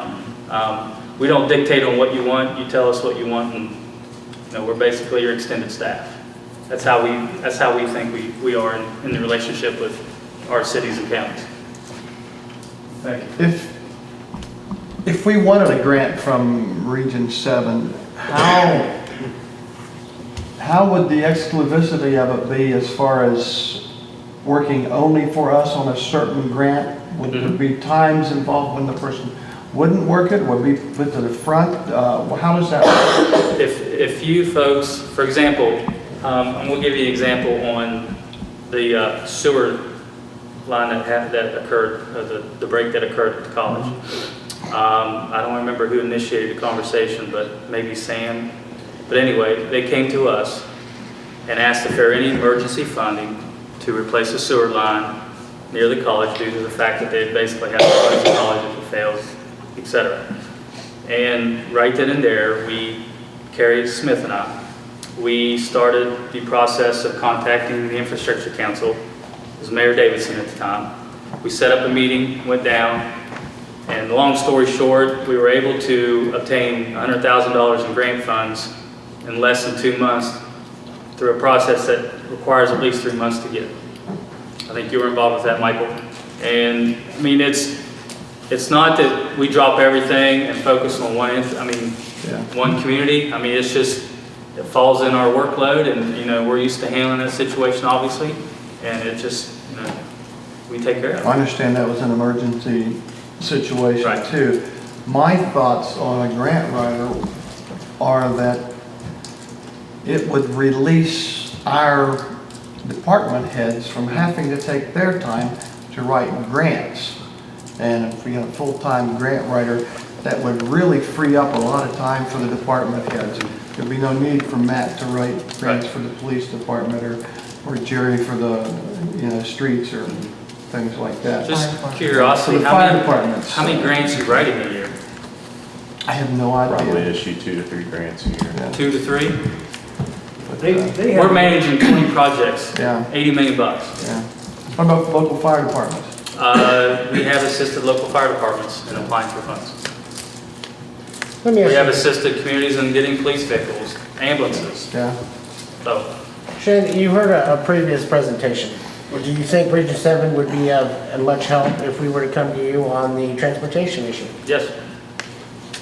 We don't dictate on what you want, you tell us what you want, and we're basically your extended staff. That's how we think we are in the relationship with our cities and counties. Thank you. If we wanted a grant from Region 7, how would the exclusivity of it be as far as working only for us on a certain grant? Would there be times involved when the person wouldn't work it, would be put to the front? How does that work? If you folks, for example, I'm going to give you an example on the sewer line that occurred, the break that occurred at the college. I don't remember who initiated the conversation, but maybe Sam. But anyway, they came to us and asked if there were any emergency funding to replace the sewer line near the college due to the fact that they basically have to close the college if it fails, etc. And right then and there, Carrie Smith and I, we started the process of contacting the Infrastructure Council. It was Mayor Davidson at the time. We set up a meeting, went down, and long story short, we were able to obtain $100,000 in grant funds in less than 2 months through a process that requires at least 3 months to get. I think you were involved with that, Michael. And I mean, it's not that we drop everything and focus on one community. I mean, it's just, it falls in our workload, and we're used to handling that situation, obviously, and it just, we take care of it. I understand that was an emergency situation too. My thoughts on a grant writer are that it would release our department heads from having to take their time to write grants. And if we had a full-time grant writer, that would really free up a lot of time for the department heads. There'd be no need for Matt to write grants for the police department or Jerry for the streets or things like that. Just curiosity, For the fire departments. How many grants are you writing a year? I have no idea. Probably issue 2 to 3 grants a year. Yeah. 2 to 3? They We're have, managing 20 projects, Yeah. $80 million. Yeah. What about local fire departments? We have assisted local fire departments in applying for funds. Let me We have ask you, assisted communities in getting police vehicles, ambulances. Yeah. So, Shane, you heard a previous presentation. Do you think Region 7 would be of much help if we were to come to you on the transportation issue? yes,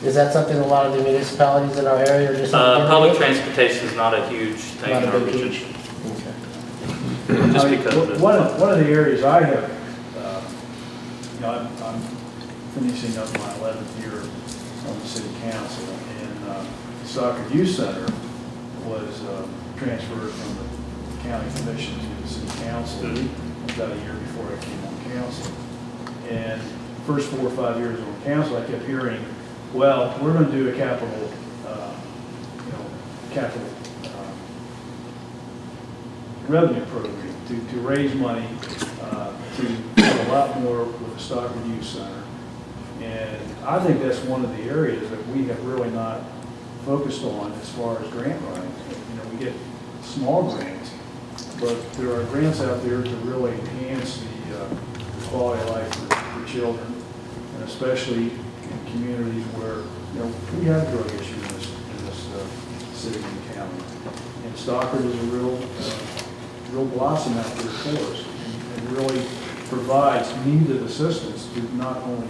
Is that something a lot of the municipalities in our area are just? public transportation is not a huge thing Not in a our big region. huge. Just I mean, because of one of the areas I have, I'm finishing up my 11th year on the city council, and the Soccer Youth Center was transferred from the county commission to the city council about a year before I came on council. And first 4 or 5 years on council, I kept hearing, well, we're going to do a capital revenue program to raise money, to do a lot more with the Stockton Youth Center. And I think that's one of the areas that we have really not focused on as far as grant writing. We get small grants, but there are grants out there to really enhance the quality of life for children, and especially in communities where, we have drug issues in this city and county. And Stockton is a real blossom out there for us, and really provides needed assistance to not only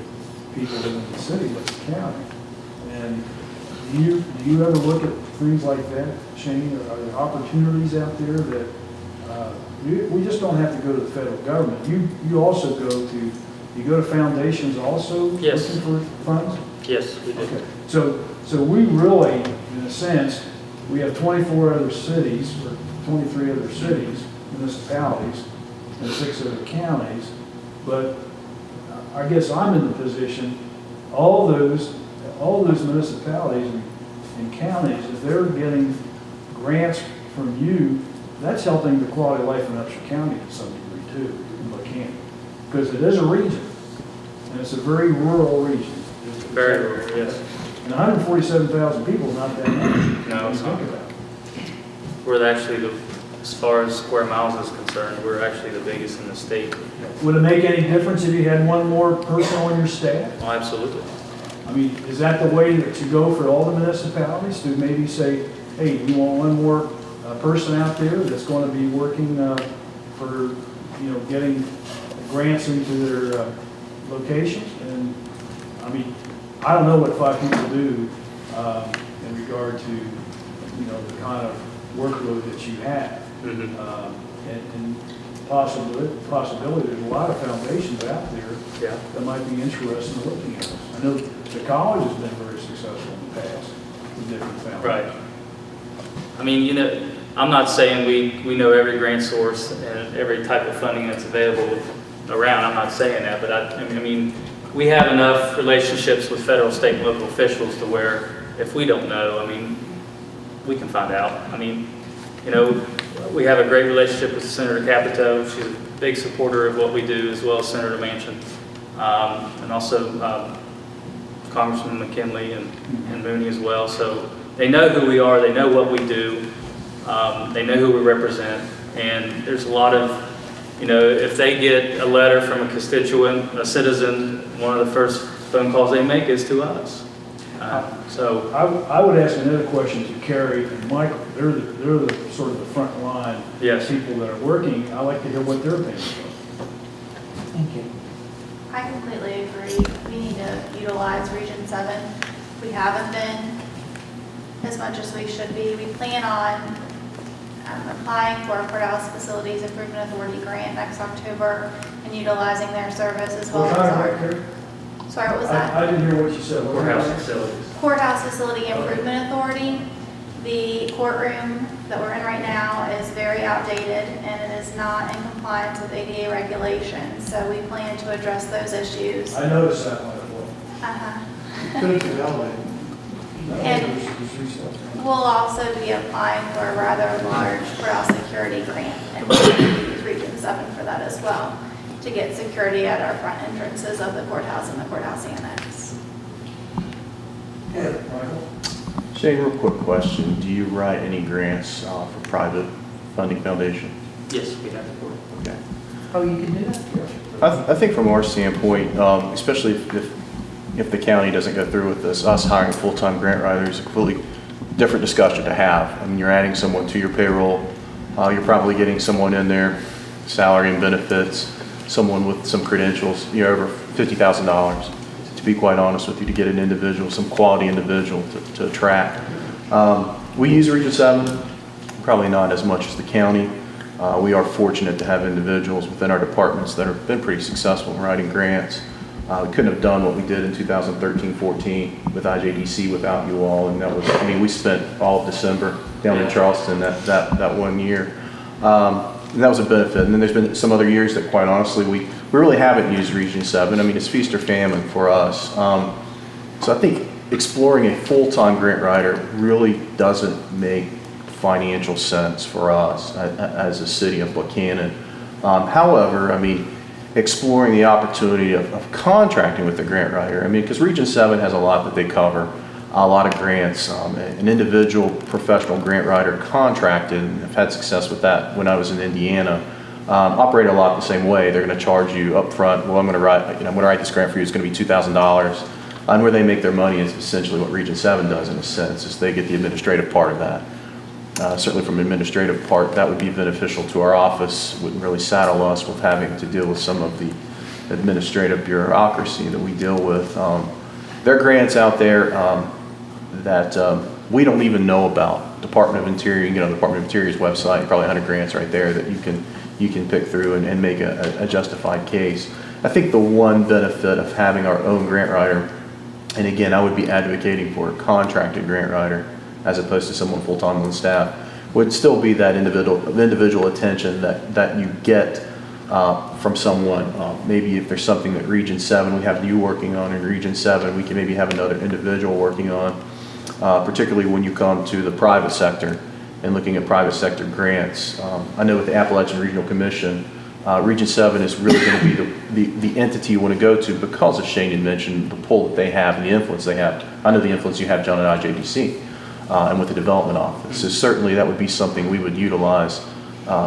people in the city, but the county. And do you ever look at things like that, Shane? Are there opportunities out there that we just don't have to go to the federal government? You also go to foundations also? Yes. Looking for funds? Yes, we do. Okay, so we really, in a sense, we have 24 other cities, or 23 other cities, municipalities, and 6 other counties, but I guess I'm in the position, all those municipalities and counties, if they're getting grants from you, that's helping the quality of life in Upshur County to some degree too, in Buchanan, because it is a region, and it's a very rural region. Very rural, yes. And 147,000 people is not that many. No, it's not. Think about it. We're actually, as far as square miles is concerned, we're actually the biggest in the state. Would it make any difference if you had one more person on your staff? Oh, absolutely. I mean, is that the way that you go for all the municipalities, to maybe say, hey, we want one more person out there that's going to be working for, getting grants into their locations? And, I mean, I don't know what 5 people do in regard to, the kind of workload that you have. And possibility, there's a lot of foundations out there that might be interested in looking at this. I know the college has been very successful in the past with different foundations. Right. I mean, I'm not saying we know every grant source and every type of funding that's available around. I'm not saying that, but I mean, we have enough relationships with federal, state, and local officials to where if we don't know, I mean, we can find out. I mean, we have a great relationship with Senator Capito. She's a big supporter of what we do, as well as Senator Manchin, and also Congressman McKinley and Mooney as well. So they know who we are. They know what we do. They know who we represent. And there's a lot of, if they get a letter from a constituent, a citizen, one of the first phone calls they make is to us. So I would ask another question to Carrie and Michael. They're the sort of the front line people that are working. I like to hear what their opinion is. Thank you. I completely agree. We need to utilize Region 7. We haven't been as much as we should be. We plan on applying for a Courthouse Facilities Improvement Authority grant next October and utilizing their service as well as our... Sorry, what was that? I didn't hear what you said. courthouse facilities. Courthouse Facility Improvement Authority. The courtroom that we're in right now is very outdated and it is not in compliance with ADA regulations. So we plan to address those issues. I noticed that one as well. And we'll also be applying for a rather large courthouse security grant and we'll use Region 7 for that as well, to get security at our front entrances of the courthouse and the courthouse annex. Shane, real quick question. Do you write any grants for private funding foundation? Yes, we have. Okay. Oh, you can do that? I think from our standpoint, especially if the county doesn't go through with this, us hiring a full-time grant writer is a completely different discussion to have. I mean, you're adding someone to your payroll. You're probably getting someone in there, salary and benefits, someone with some credentials, over $50,000. To be quite honest with you, to get an individual, some quality individual to attract. We use Region 7, probably not as much as the county. We are fortunate to have individuals within our departments that have been pretty successful in writing grants. We couldn't have done what we did in 2013-14 with IJDC without you all, and that was, we spent all of December down in Charleston that 1 year. And that was a benefit. And then there's been some other years that, quite honestly, we really haven't used Region 7. It's feast or famine for us. So I think exploring a full-time grant writer really doesn't make financial sense for us as a city of Buchanan. However, exploring the opportunity of contracting with the grant writer, because Region 7 has a lot that they cover, a lot of grants. An individual professional grant writer contracted, and I've had success with that when I was in Indiana, operate a lot the same way. They're going to charge you up front. Well, I'm going to write this grant for you. It's going to be $2,000. And where they make their money is essentially what Region 7 does, in a sense, is they get the administrative part of that. Certainly from an administrative part, that would be beneficial to our office. Wouldn't really saddle us with having to deal with some of the administrative bureaucracy that we deal with. There are grants out there that we don't even know about. Department of Interior, Department of Interior's website, probably 100 grants right there that you can pick through and make a justified case. I think the one benefit of having our own grant writer, and again, I would be advocating for a contracted grant writer as opposed to someone full-time on staff, would still be that individual attention that you get from someone. Maybe if there's something that Region 7, we have you working on in Region 7, we can maybe have another individual working on, particularly when you come to the private sector and looking at private sector grants. I know with the Appalachian Regional Commission, Region 7 is really going to be the entity you want to go to because, as Shane had mentioned, the pull that they have and the influence they have. I know the influence you have, John, at IJDC and with the development office. So certainly that would be something we would utilize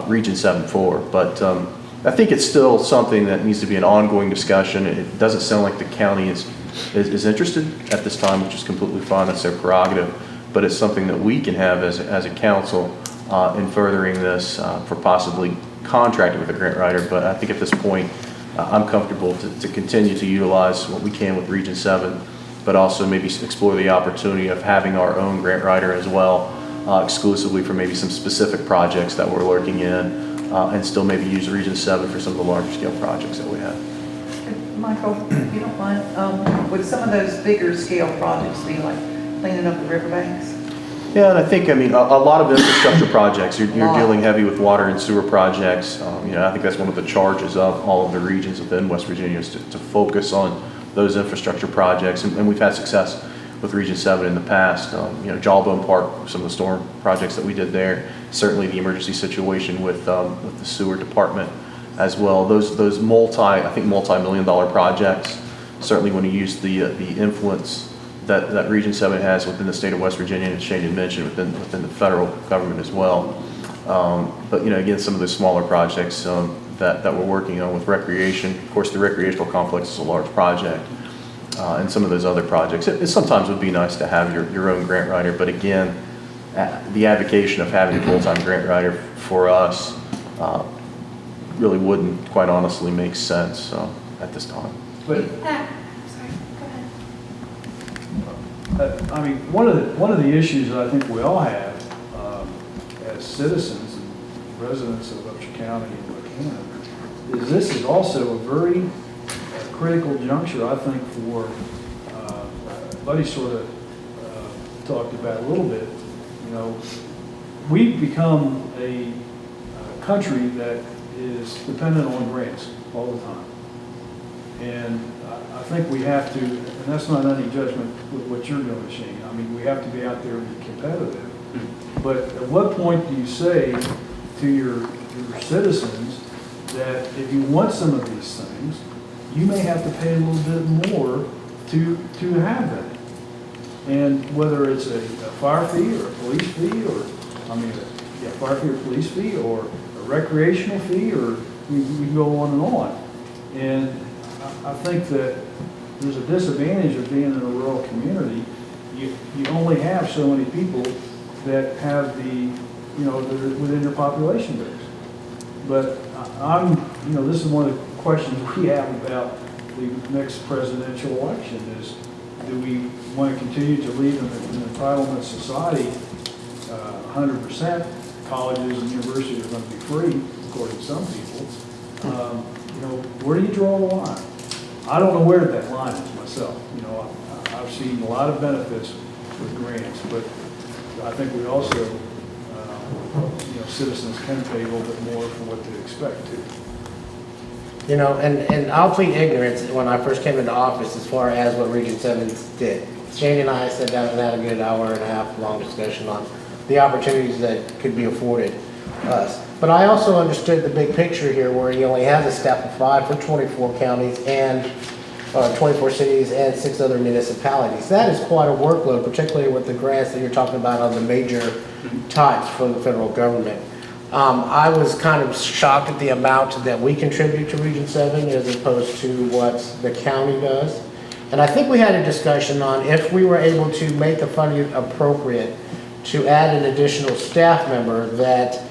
Region 7 for. But I think it's still something that needs to be an ongoing discussion. It doesn't sound like the county is interested at this time, which is completely fine. That's their prerogative. But it's something that we can have as a council in furthering this for possibly contracting with a grant writer. But I think at this point, I'm comfortable to continue to utilize what we can with Region 7, but also maybe explore the opportunity of having our own grant writer as well, exclusively for maybe some specific projects that we're lurking in, and still maybe use Region 7 for some of the larger scale projects that we have. Michael, if you don't mind, would some of those bigger scale projects be like cleaning up the riverbanks? Yeah, and I think, a lot of infrastructure projects, you're dealing heavy with water and sewer projects. I think that's one of the charges of all of the regions within West Virginia is to focus on those infrastructure projects. And we've had success with Region 7 in the past. Jawbone Park, some of the storm projects that we did there, certainly the emergency situation with the sewer department as well. Those multi-million-dollar projects, certainly when you use the influence that Region 7 has within the state of West Virginia, and Shane had mentioned within the federal government as well. But again, some of the smaller projects that we're working on with recreation. Of course, the recreational complex is a large project, and some of those other projects. It sometimes would be nice to have your own grant writer, but again, the advocation of having a full-time grant writer for us really wouldn't, quite honestly, make sense at this time. But Sorry, go ahead. one of the issues that I think we all have as citizens and residents of Upshur County and Buchanan is this is also a very critical juncture, I think, for Buddy sort of talked about a little bit. We've become a country that is dependent on grants all the time. And I think we have to, and that's not any judgment with what you're doing, Shane. We have to be out there and be competitive. But at what point do you say to your citizens that if you want some of these things, you may have to pay a little bit more to have that? And whether it's a fire fee or a police fee, or, fire fee or police fee, or a recreational fee, or we can go on and on. And I think that there's a disadvantage of being in a rural community. You only have so many people that have that are within your population base. But this is one of the questions we have about the next presidential election is, do we want to continue to lead in an entitlement society 100%? Colleges and universities are going to be free, according to some people. Where do you draw the line? I don't know where that line is myself. I've seen a lot of benefits with grants, but I think we also, citizens can pay a little bit more for what they expect to. And I'll plead ignorance when I first came into office as far as what Region 7 did. Shane and I sat down and had a good hour and a half long discussion on the opportunities that could be afforded us. But I also understood the big picture here where he only has a staff of 5 for 24 counties and 24 cities and 6 other municipalities. That is quite a workload, particularly with the grants that you're talking about on the major types from the federal government. I was kind of shocked at the amount that we contribute to Region 7 as opposed to what the county does. And I think we had a discussion on if we were able to make the funding appropriate to add an additional staff member that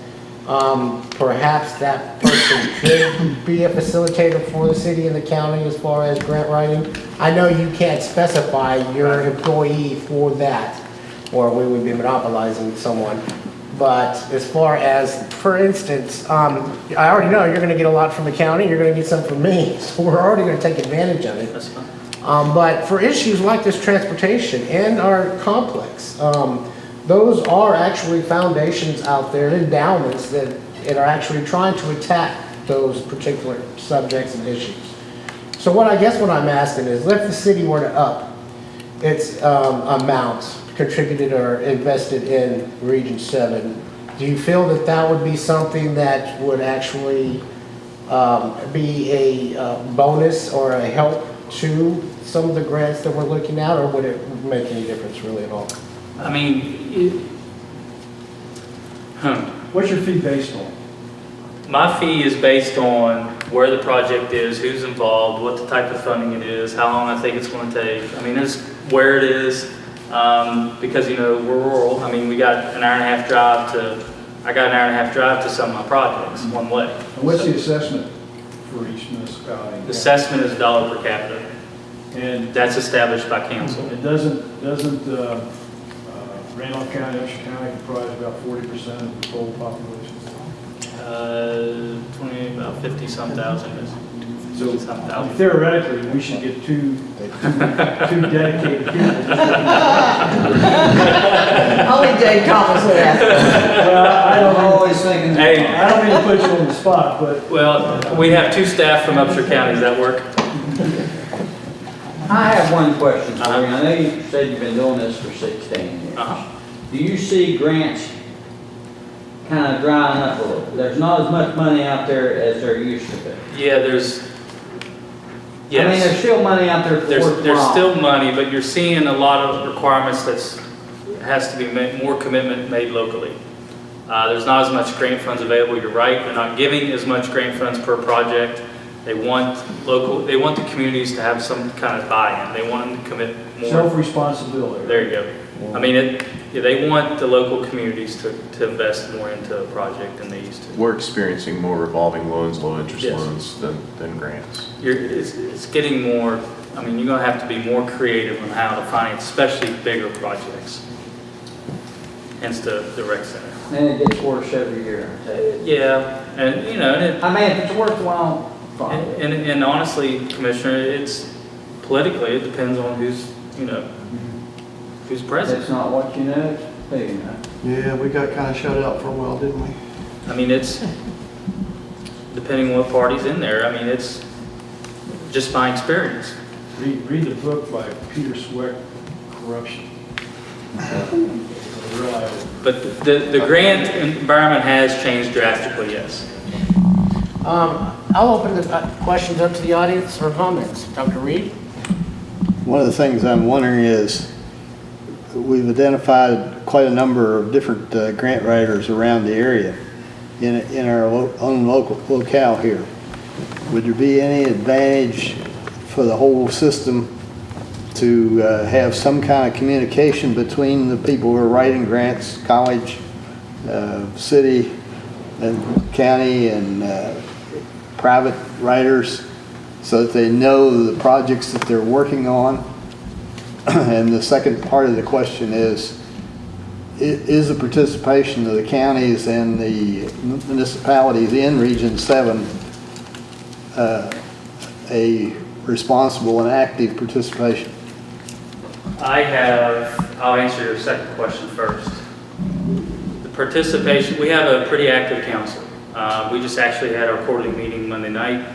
perhaps that person could be a facilitator for the city and the county as far as grant writing. I know you can't specify your employee for that, or we would be monopolizing someone. But as far as, for instance, I already know you're going to get a lot from the county, you're going to get some from me, so we're already going to take advantage of it. That's fine. But for issues like this transportation and our complex, those are actually foundations out there, endowments that are actually trying to attack those particular subjects and issues. So what I'm asking is, if the city were to up its amount contributed or invested in Region 7, do you feel that that would be something that would actually be a bonus or a help to some of the grants that we're looking at, or would it make any difference really at all? I mean, What's your fee based on? my fee is based on where the project is, who's involved, what the type of funding it is, how long I think it's going to take. I mean, there's where it is, because we're rural. I mean, we got an hour and a half drive to some of my projects one way. And what's the assessment for each municipality? The assessment is $1 per capita. And That's established by council. it doesn't Randolph County, Upshur County comprise about 40% of the total population? about 50-some thousand is. So some thousand. theoretically, we should get two dedicated people. Only Dave Thomas would ask. Well, I don't know. Always thinking. Hey, I don't mean to put you on the spot, but well, we have 2 staff from Upshur County. Does that work? I have one question for you. I know you said you've been doing this for 16 years. Do you see grants kind of drying up a little? There's not as much money out there as there used to be. Yeah, there's. I mean, there's Yes, still money out there for there's still money, but you're seeing a lot of requirements has to be more commitment made locally. There's not as much grant funds available. You're right. They're not giving as much grant funds per project. They want the communities to have some kind of buy-in. They want them to commit more. self-responsibility. There you go. I mean, they want the local communities to invest more into a project than they used to. We're experiencing more revolving loans, low interest Yes. loans than grants. It's getting more, I mean, you're gonna have to be more creative on how to finance, especially bigger projects. Hence the rec center. And it gets worse every year. I tell you. Yeah, and I mean, if it's worthwhile, fine. and honestly, Commissioner, it's politically, it depends on who's president. It's not what you know, it's who you know. Yeah, we got kind of shut out for a while, didn't we? I mean, it's, depending on what party's in there, I mean, it's just my experience. Read the book by Peter Sweck, Corruption. It's a real eye-opener. But the grant environment has changed drastically, yes. I'll open the questions up to the audience or comments. Dr. Reed? One of the things I'm wondering is, we've identified quite a number of different grant writers around the area in our own locale here. Would there be any advantage for the whole system to have some kind of communication between the people who are writing grants, college, city, and county, and private writers, so that they know the projects that they're working on? And the second part of the question is the participation of the counties and the municipalities in Region 7 a responsible and active participation? I'll answer your second question first. The participation, we have a pretty active council. We just actually had our quarterly meeting Monday night.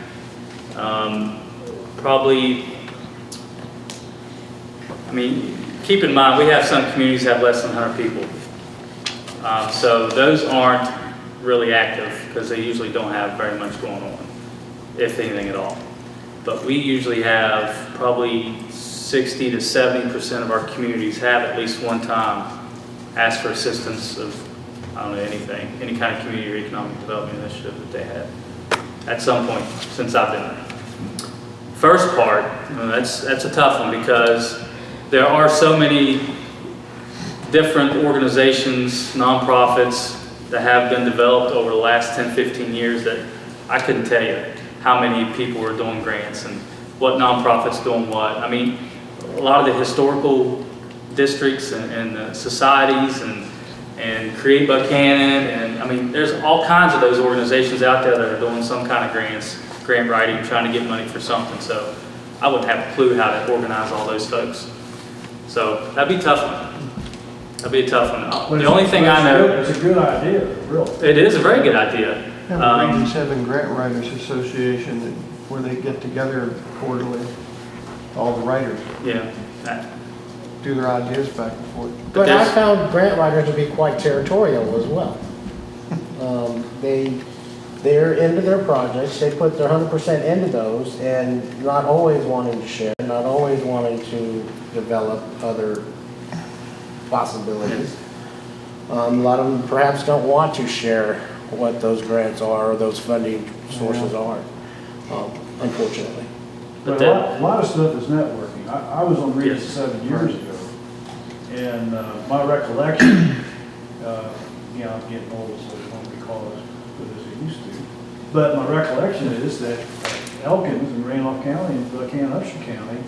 Keep in mind, we have some communities that have less than 100 people. So those aren't really active because they usually don't have very much going on, if anything at all. But we usually have probably 60 to 70% of our communities have at least one time asked for assistance of, anything, any kind of community or economic development initiative that they had at some point since I've been there. First part, that's a tough one because there are so many different organizations, nonprofits that have been developed over the last 10, 15 years that I couldn't tell you how many people are doing grants and what nonprofits doing what. A lot of the historical districts and societies and Create Buchanan, and there's all kinds of those organizations out there that are doing some kind of grant writing, trying to get money for something. So I wouldn't have a clue how to organize all those folks. So that'd be a tough one. That'd be a tough one. The only thing I know, It's a good idea, really. it is a very good idea. Yeah, the Region 7 Grant Writers Association, where they get together quarterly, all the writers, Yeah. do their ideas back and forth. But I found grant writers to be quite territorial as well. They're into their projects, they put their 100% into those, and not always wanting to share, not always wanting to develop other possibilities. A lot of them perhaps don't want to share what those grants are or those funding sources are, unfortunately. But a lot of stuff is networking. I was on Region 7 years ago, and my recollection, I'm getting old, so it won't be called as good as it used to. But my recollection is that Elkins in Randolph County and Buchanan, Upshur County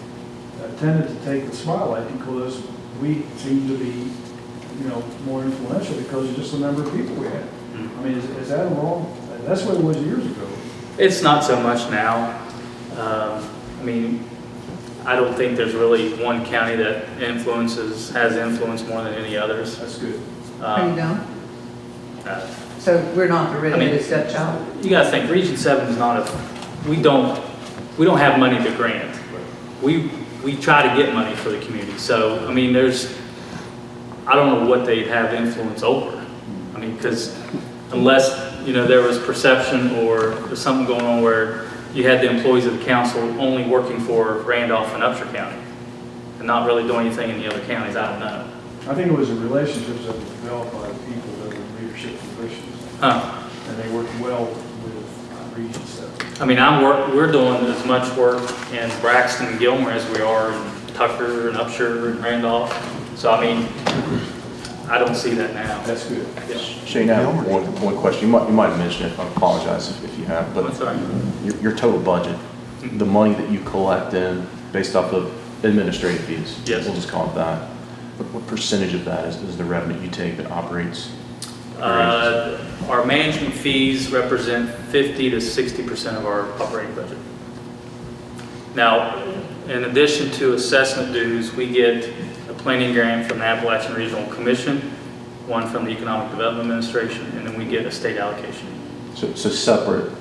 tended to take the spotlight because we seemed to be, more influential because of just the number of people we had. Is that wrong? That's what it was years ago. It's not so much now. I don't think there's really one county that has influence more than any others. That's good. You don't? So we're not the ready stepchild? You gotta think, Region 7 is not we don't have money to grant. We try to get money for the community. So, I don't know what they'd have influence over. Because unless, there was perception or there's something going on where you had the employees of the council only working for Randolph and Upshur County and not really doing anything in the other counties, I don't know. I think it was the relationships that were developed by the people that were in leadership positions. And they worked well with Region 7. We're doing as much work in Braxton and Gilmer as we are in Tucker and Upshur and Randolph. So, I don't see that now. That's good. Yeah. Shane, I have one question. You might have mentioned it. I apologize if you have. But That's all right. your total budget, the money that you collect in based off of administrative fees, Yes. we'll just call it that. What percentage of that is the revenue you take that operates? Our management fees represent 50 to 60% of our operating budget. Now, in addition to assessment dues, we get a planning grant from the Appalachian Regional Commission, one from the Economic Development Administration, and then we get a state allocation. So separate.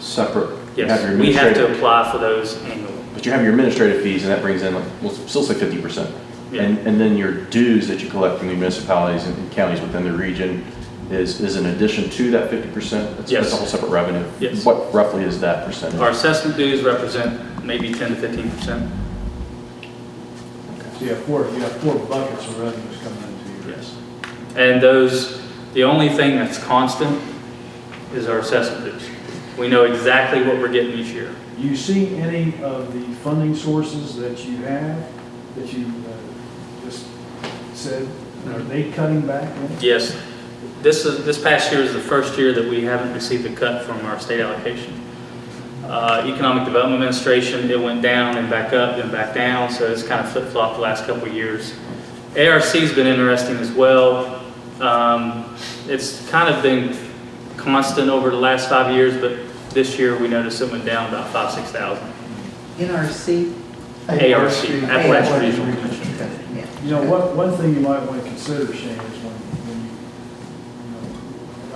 You have your Yes, we have to administrative- apply for those annually. But you have your administrative fees, and that brings in, we'll still say 50%. Yeah. And then your dues that you collect from the municipalities and counties within the region is in addition to that 50%? Yes. That's a whole separate revenue? Yes. What roughly is that percentage? Our assessment dues represent maybe 10 to 15%. So you have four buckets of revenues coming into your. Yes. And the only thing that's constant is our assessment dues. We know exactly what we're getting each year. You see any of the funding sources that you have, that you just said, are they cutting back in? Yes. This past year is the first year that we haven't received a cut from our state allocation. Economic Development Administration, it went down and back up and back down, so it's kind of flip-flopped the last couple of years. ARC's been interesting as well. It's kind of been constant over the last 5 years, but this year we noticed it went down about 5,000-6,000. NRC? ARC, Appalachian Regional Commission. Yeah. You know, one thing you might want to consider, Shane, is when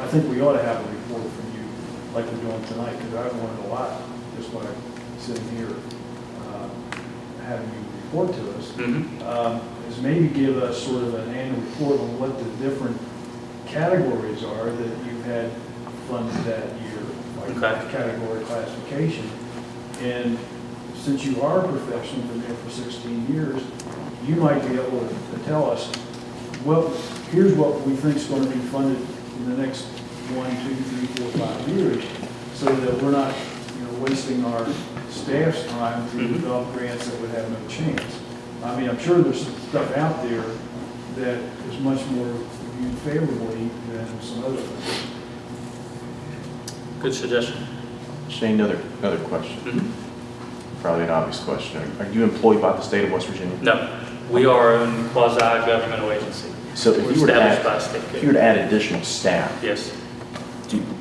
I think we ought to have a report from you, like we're doing tonight, because I've learned a lot just by sitting here, having you report to us. Is maybe give us sort of an annual report on what the different categories are that you've had funded that year, like category classification. And since you are a professional, been there for 16 years, you might be able to tell us, well, here's what we think is going to be funded in the next 1, 2, 3, 4, 5 years, so that we're not, wasting our staff's time to develop grants that would have no chance. I mean, I'm sure there's stuff out there that is much more viewed favorably than some other things. Good suggestion. Shane, another question. Probably an obvious question. Are you employed by the state of West Virginia? No, we are a quasi-governmental agency. So if you were to established by state. add additional staff, Yes.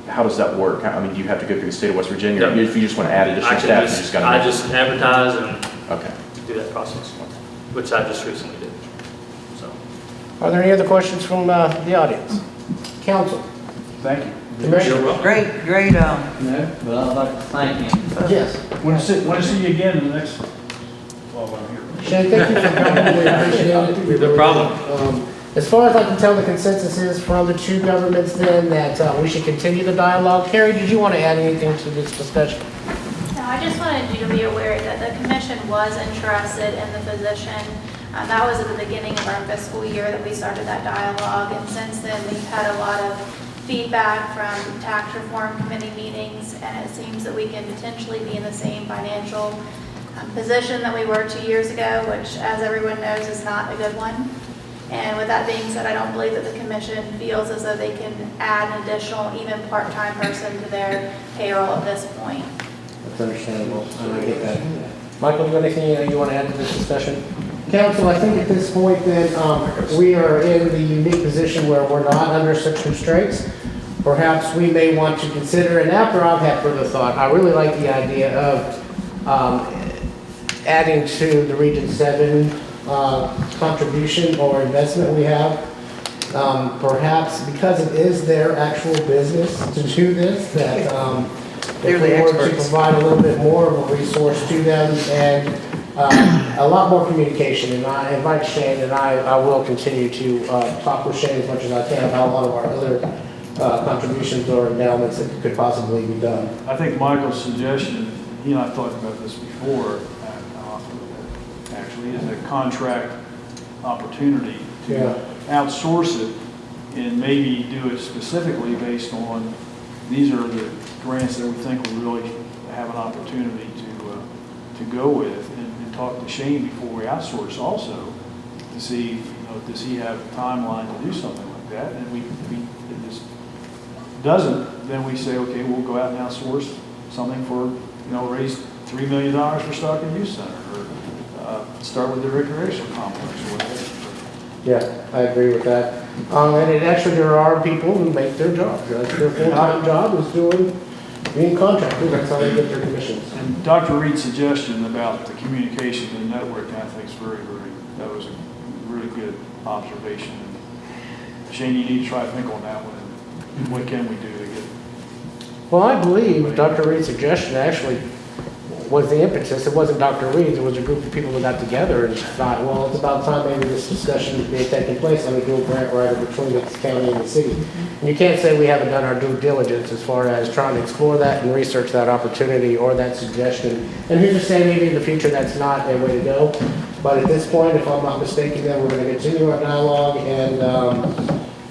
how does that work? I mean, do you have to go through the state of West Virginia? No. If you just want to add additional staff, you just got to. I just advertise and Okay. do that process, which I just recently did. So. Are there any other questions from the audience? Council? Thank you. Commissioner? Great, No, but I'd like to thank him. Yes. Want to see you again in the next, while I'm here. Shane, thank you for coming. We appreciate it. No problem. As far as I can tell, the consensus is from the two governments then that we should continue the dialogue. Carrie, did you want to add anything to this discussion? No, I just wanted you to be aware that the commission was interested in the position. That was at the beginning of our fiscal year that we started that dialogue, and since then we've had a lot of feedback from tax reform committee meetings, and it seems that we can potentially be in the same financial position that we were 2 years ago, which, as everyone knows, is not a good one. And with that being said, I don't believe that the commission feels as though they can add an additional, even part-time person to their payroll at this point. That's understandable, and I get that. Michael, do you have anything you want to add to this discussion? Council, I think at this point then, we are in the unique position where we're not under such constraints. Perhaps we may want to consider, and after I've had further thought, I really like the idea of adding to the Region 7 contribution or investment we have. Perhaps because it is their actual business to do this, that if we were to provide a little bit more of a resource to them and a lot more communication, and I invite Shane, and I will continue to talk with Shane as much as I can about a lot of our other contributions or endowments that could possibly be done. I think Michael's suggestion, he and I talked about this before, actually, is a contract opportunity to outsource it and maybe do it specifically based on, these are the grants that we think we really have an opportunity to go with, and talk to Shane before we outsource also to see, does he have a timeline to do something like that? And if this doesn't, then we say, okay, we'll go out and outsource something for, raise $3 million for Stockton Youth Center, or start with the recreation complex or whatever. Yeah, I agree with that. And actually, there are people who make their job. That's their full-time job is being contractors. That's how they get their commissions. And Dr. Reed's suggestion about the communication and networking, I think is that was a really good observation. And Shane, you need to try to think on that one. And what can we do to get? Well, I believe Dr. Reed's suggestion actually was the impetus. It wasn't Dr. Reed's, it was a group of people that got together and thought, well, it's about time maybe this discussion be taking place on a dual grant writer between the county and the city. And you can't say we haven't done our due diligence as far as trying to explore that and research that opportunity or that suggestion. And who's to say maybe in the future that's not a way to go. But at this point, if I'm not mistaken, then we're going to continue our dialogue and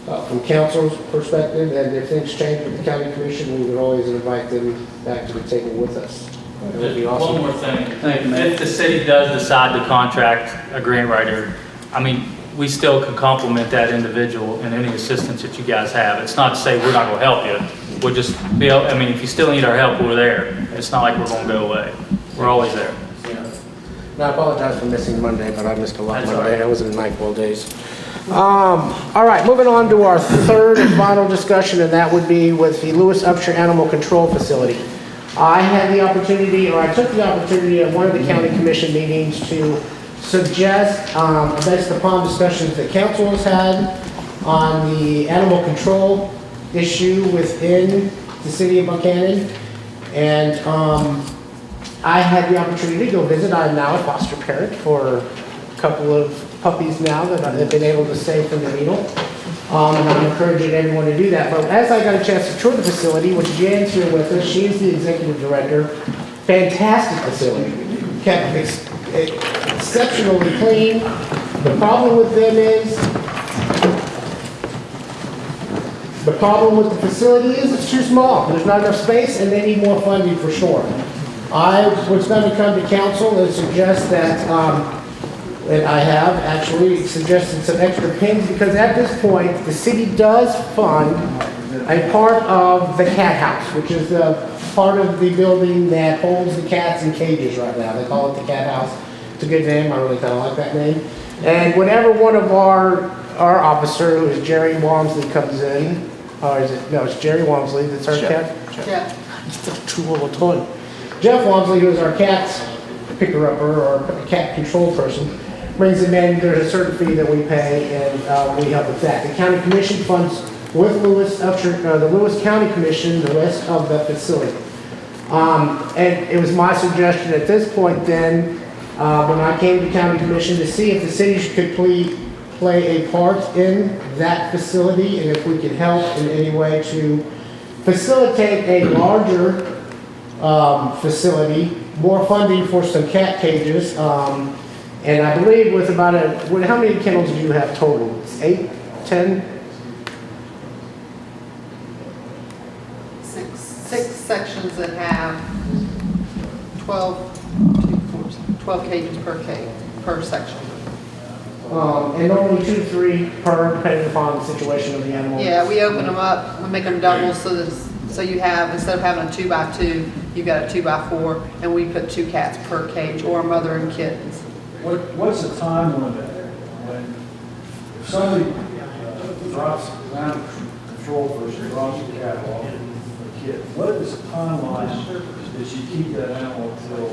from council's perspective, and if things change with the county commission, we would always invite them back to the table with us. It would be awesome. One more thing. Thank you, Mayor. If the city does decide to contract a grant writer, I mean, we still can complement that individual in any assistance that you guys have. It's not to say we're not going to help you. We'll just be able, I mean, if you still need our help, we're there. It's not like we're going to go away. We're always there. Now, I apologize for missing Monday, but I missed a lot That's all Monday. right. I was in Nineville days. All right, moving on to our third and final discussion, and that would be with the Lewis Upshur Animal Control Facility. I had the opportunity, or I took the opportunity at one of the county commission meetings to suggest, based upon discussions that council has had on the animal control issue within the city of Buchanan. And I had the opportunity to go visit. I'm now a foster parent for a couple of puppies now that I've been able to save from the needle. And I'm encouraging everyone to do that. But as I got a chance to tour the facility, which Jan's here with us, she's the executive director, fantastic facility. Kept exceptionally clean. The problem with them is, the problem with the facility is it's too small. There's not enough space and they need more funding for sure. I was going to come to council and suggest that, and I have actually suggested some extra pins because at this point, the city does fund a part of the cat house, which is the part of the building that holds the cats in cages right now. They call it the cat house. It's a good name. I really kind of like that name. And whenever one of our officer, who is Jerry Walmsley, comes in, or is it, no, it's Jerry Walmsley, that's our cat? Yeah. Too little ton. Jeff Walmsley, who is our cat picker-upper or cat control person, brings them in. There's a certain fee that we pay, and we help with that. The county commission funds with Lewis Upshur, the Lewis County Commission, the rest of the facility. And it was my suggestion at this point then, when I came to county commission, to see if the city could play a part in that facility, and if we could help in any way to facilitate a larger facility, more funding for some cat cages. And I believe with about how many kennels do you have total? 8, 10? Six sections that have 12 cages per section. And normally 2 to 3 per, depending upon the situation of the animal. Yeah, we open them up, we make them double so you have, instead of having a 2x2, you've got a 2x4, and we put 2 cats per cage, or a mother and kittens. What's the time limit when, if somebody drops animal control person, drops a cat off a kid, what is the timeline that you keep that animal until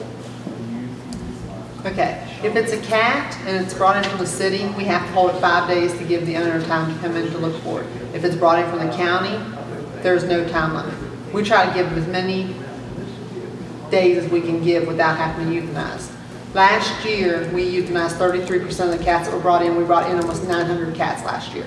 you? Okay, if it's a cat and it's brought in from the city, we have to hold it 5 days to give the owner time to come in to look for it. If it's brought in from the county, there's no time limit. We try to give as many days as we can give without having to euthanize. Last year, we euthanized 33% of the cats that were brought in. We brought in almost 900 cats last year.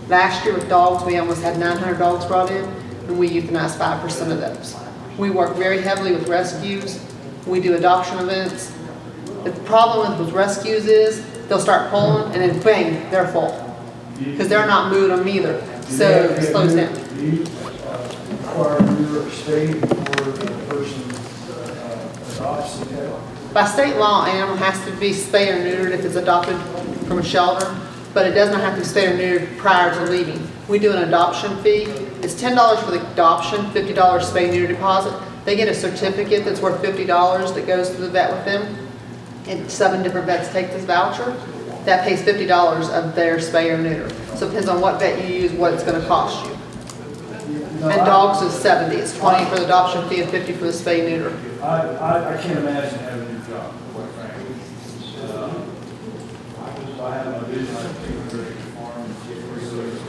Last year with dogs, we almost had 900 dogs brought in, and we euthanized 5% of those. We work very heavily with rescues. We do adoption events. The problem with rescues is they'll start pulling, and then bang, they're full. Because they're not moving them either. So it slows down. Do you require your state before the person adopts the cat? By state law, an animal has to be spayed or neutered if it's adopted from a shelter, but it does not have to be spayed or neutered prior to leaving. We do an adoption fee. It's $10 for the adoption, $50 spay neuter deposit. They get a certificate that's worth $50 that goes to the vet with them. And 7 different vets take this voucher. That pays $50 of their spay or neuter. So it depends on what vet you use, what it's going to cost you. And dogs is 70. It's 20 for the adoption fee and 50 for the spay neuter. I can't imagine having your job, quite frankly. If I had my vision, I'd take a very farm and get rid of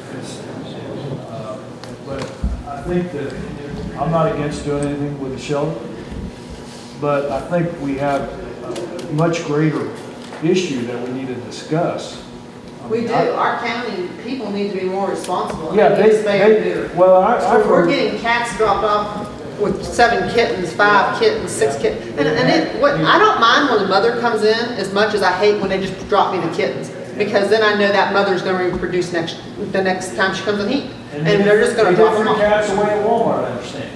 but I think that I'm not against doing anything with the shelter, but I think we have a much greater issue that we need to discuss. I We mean, do, our county people need to be more responsible. Yeah, They need to spay and neuter. well, I've We're heard, getting cats dropped off with 7 kittens, 5 kittens, 6 kittens. I don't mind when the mother comes in as much as I hate when they just drop me the kittens. Because then I know that mother's gonna reproduce the next time she comes and eat. And they're just gonna they drop give them free off. cats away at Walmart, I understand.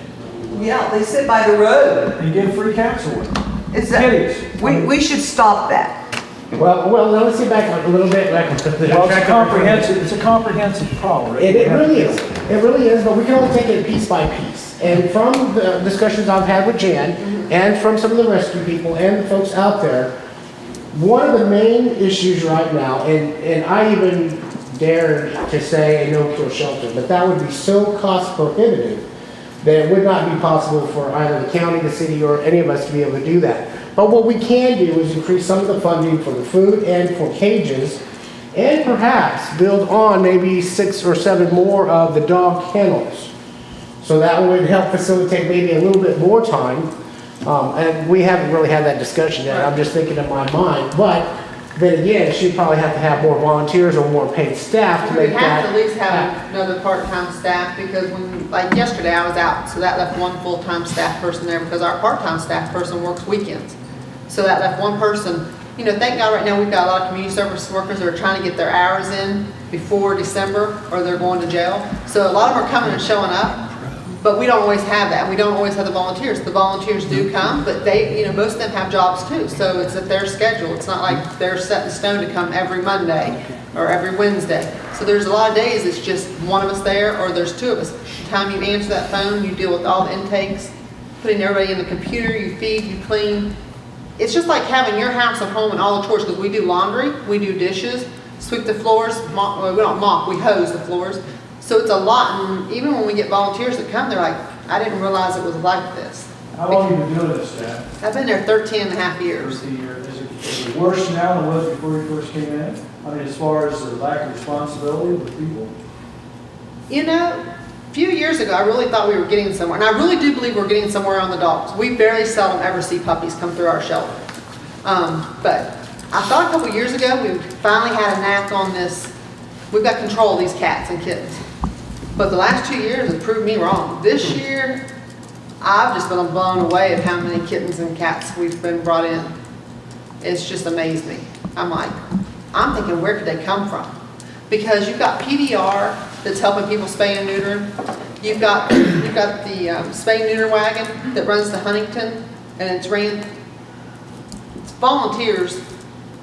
Yeah, they sit by the road. They give free cats away. It's Kitties. we should stop that. Well, let's get back a little bit, like. Well, it's a comprehensive problem. It really is. It really is, but we can only take it piece by piece. And from the discussions I've had with Jan, and from some of the rescue people and the folks out there, one of the main issues right now, and I even dared to say a no-kill shelter, but that would be so cost prohibitive that it would not be possible for either the county, the city, or any of us to be able to do that. But what we can do is increase some of the funding for the food and for cages, and perhaps build on maybe 6 or 7 more of the dog kennels. So that would help facilitate maybe a little bit more time. And we haven't really had that discussion yet. I'm just thinking in my mind. But then again, she'd probably have to have more volunteers or more paid staff to We make have that. to at least have another part-time staff because when, like yesterday, I was out, so that left 1 full-time staff person there because our part-time staff person works weekends. So that left 1 person. You know, thank God right now we've got a lot of community service workers that are trying to get their hours in before December or they're going to jail. So a lot of them are coming and showing up. But we don't always have that. We don't always have the volunteers. The volunteers do come, but they, you know, most of them have jobs too. So it's at their schedule. It's not like they're set in stone to come every Monday or every Wednesday. So there's a lot of days it's just one of us there or there's 2 of us. The time you answer that phone, you deal with all the intakes, putting everybody in the computer, you feed, you clean. It's just like having your house at home and all the chores because we do laundry, we do dishes, sweep the floors, mop, well, we don't mop, we hose the floors. So it's a lot, and even when we get volunteers that come, they're like, I didn't realize it was like this. How long have you been doing this, Staff? I've been there 13 and a half years. Is it worse now than it was before you first came in? I mean, as far as the lack of responsibility of the people? You know, a few years ago, I really thought we were getting somewhere, and I really do believe we're getting somewhere on the dogs. We very seldom ever see puppies come through our shelter. But I thought a couple years ago, we finally had a knack on this. We've got control of these cats and kittens. But the last 2 years have proved me wrong. This year, I've just been blown away at how many kittens and cats we've been brought in. It's just amazed me. I'm thinking, where could they come from? Because you've got PDR that's helping people spay and neuter. You've got the spay and neuter wagon that runs to Huntington, and it's volunteers,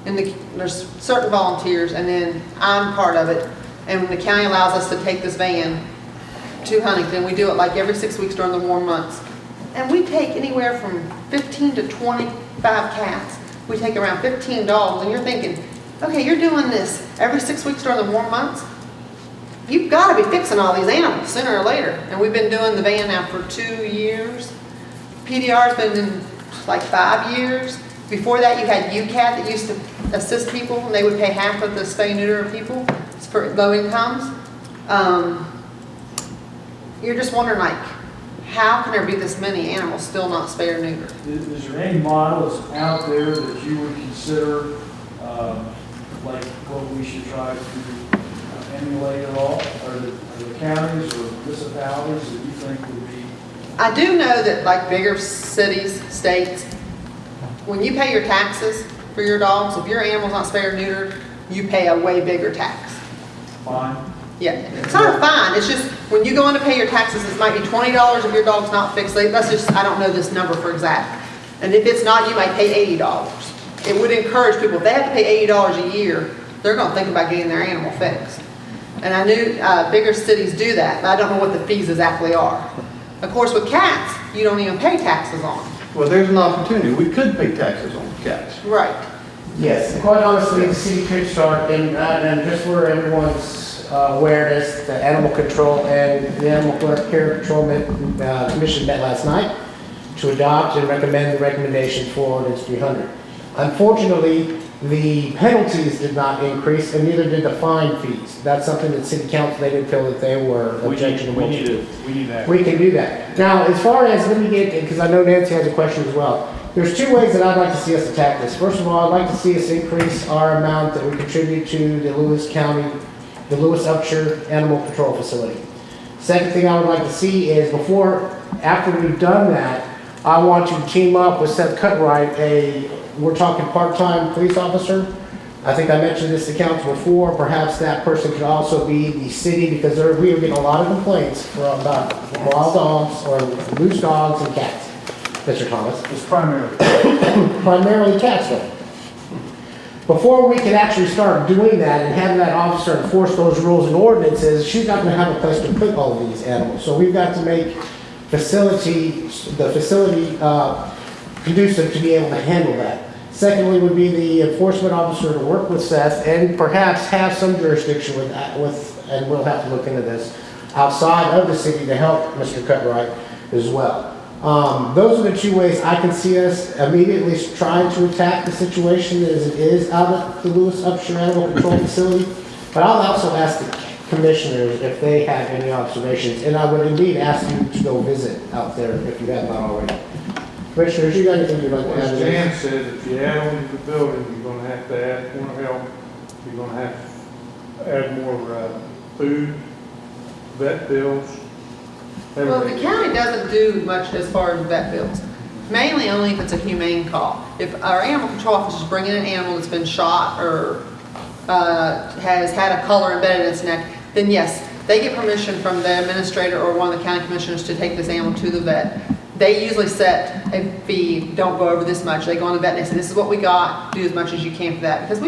and there's certain volunteers, and then I'm part of it. And when the county allows us to take this van to Huntington, we do it like every 6 weeks during the warm months. And we take anywhere from 15 to 25 cats. We take around 15 dogs, and you're thinking, okay, you're doing this every 6 weeks during the warm months. You've got to be fixing all these animals sooner or later. And we've been doing the van now for 2 years. PDR's been in like 5 years. Before that, you had UCAT that used to assist people, and they would pay half of the spay and neuter of people for low incomes. You're just wondering, like, how can there be this many animals still not spay or neuter? Is there any models out there that you would consider, like what we should try to emulate at all? Are the counties or municipalities that you think would be? I do know that like bigger cities, states, when you pay your taxes for your dogs, if your animal's not spayed or neutered, you pay a way bigger tax. Fine. Yeah, it's not a fine, it's just, when you go in to pay your taxes, it might be $20 if your dog's not fixed. Let's just, I don't know this number for exact. And if it's not, you might pay $80. It would encourage people, if they have to pay $80 a year, they're gonna think about getting their animal fixed. And I knew bigger cities do that, but I don't know what the fees exactly are. Of course, with cats, you don't even pay taxes on. Well, there's an opportunity. We could pay taxes on cats. Right. Yes, quite honestly, the city could start, and just for everyone's awareness, the Animal Control and the Animal Care Control Commission met last night to adopt and recommend the recommendation for ordinance 300. Unfortunately, the penalties did not increase, and neither did the fine fees. That's something that city council, they didn't feel that they were objectionable to. We need that. We can do that. Now, as far as, let me get, because I know Nancy has a question as well. There's two ways that I'd like to see us attack this. First of all, I'd like to see us increase our amount that we contribute to the Lewis County, the Lewis Upshur Animal Control Facility. Second thing I would like to see is after we've done that, I want you to team up with Seth Cutright, we're talking part-time police officer. I think I mentioned this to council before. Perhaps that person could also be the city, because we are getting a lot of complaints about wild dogs or loose dogs and cats. Mr. Thomas. It's primarily. Primarily cats though. Before we can actually start doing that and have that officer enforce those rules and ordinances, she's not gonna have a place to put all of these animals. So we've got to make the facility conducive to be able to handle that. Secondly would be the enforcement officer to work with Seth and perhaps have some jurisdiction with, and we'll have to look into this, outside of the city to help Mr. Cutright as well. Those are the two ways I can see us immediately trying to attack the situation as it is out of the Lewis Upshur Animal Control Facility. But I'll also ask the commissioners if they have any observations, and I would indeed ask you to go visit out there if you have not already. Commissioners, you got anything you'd like to add? As Jan said, if you add on to the building, you're gonna have to add more help, you're gonna have to add more food, vet bills. Well, the everything. county doesn't do much as far as vet bills, mainly only if it's a humane call. If our animal control officers bring in an animal that's been shot or has had a collar embedded in its neck, then yes, they get permission from the administrator or one of the county commissioners to take this animal to the vet. They usually set a fee, don't go over this much. They go on the vet and they say, this is what we got, do as much as you can for that. Because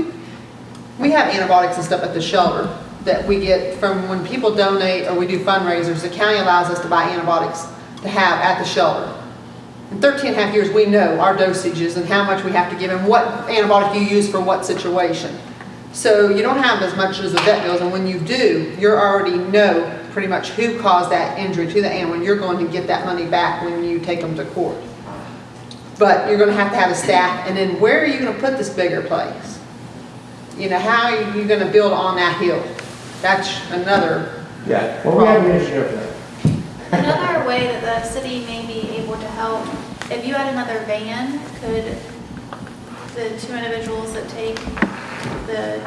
we have antibiotics and stuff at the shelter that we get from when people donate or we do fundraisers. The county allows us to buy antibiotics to have at the shelter. In 13 and a half years, we know our dosages and how much we have to give and what antibiotic you use for what situation. So you don't have as much as the vet bills, and when you do, you already know pretty much who caused that injury to the animal, and you're going to get that money back when you take them to court. But you're going to have a staff, and then where are you going to put this bigger place? You know, how are you going to build on that hill? That's another Well, we have an engineer for that. Another way that the city may be able to help, if you had another van, could the two individuals that take the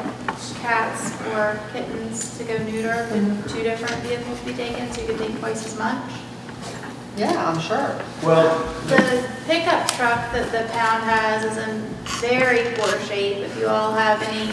cats or kittens to go neuter, could two different vehicles be taken so you could take twice as much? Yeah, I'm sure. Well, The pickup truck that the pound has is in very poor shape. If you all have any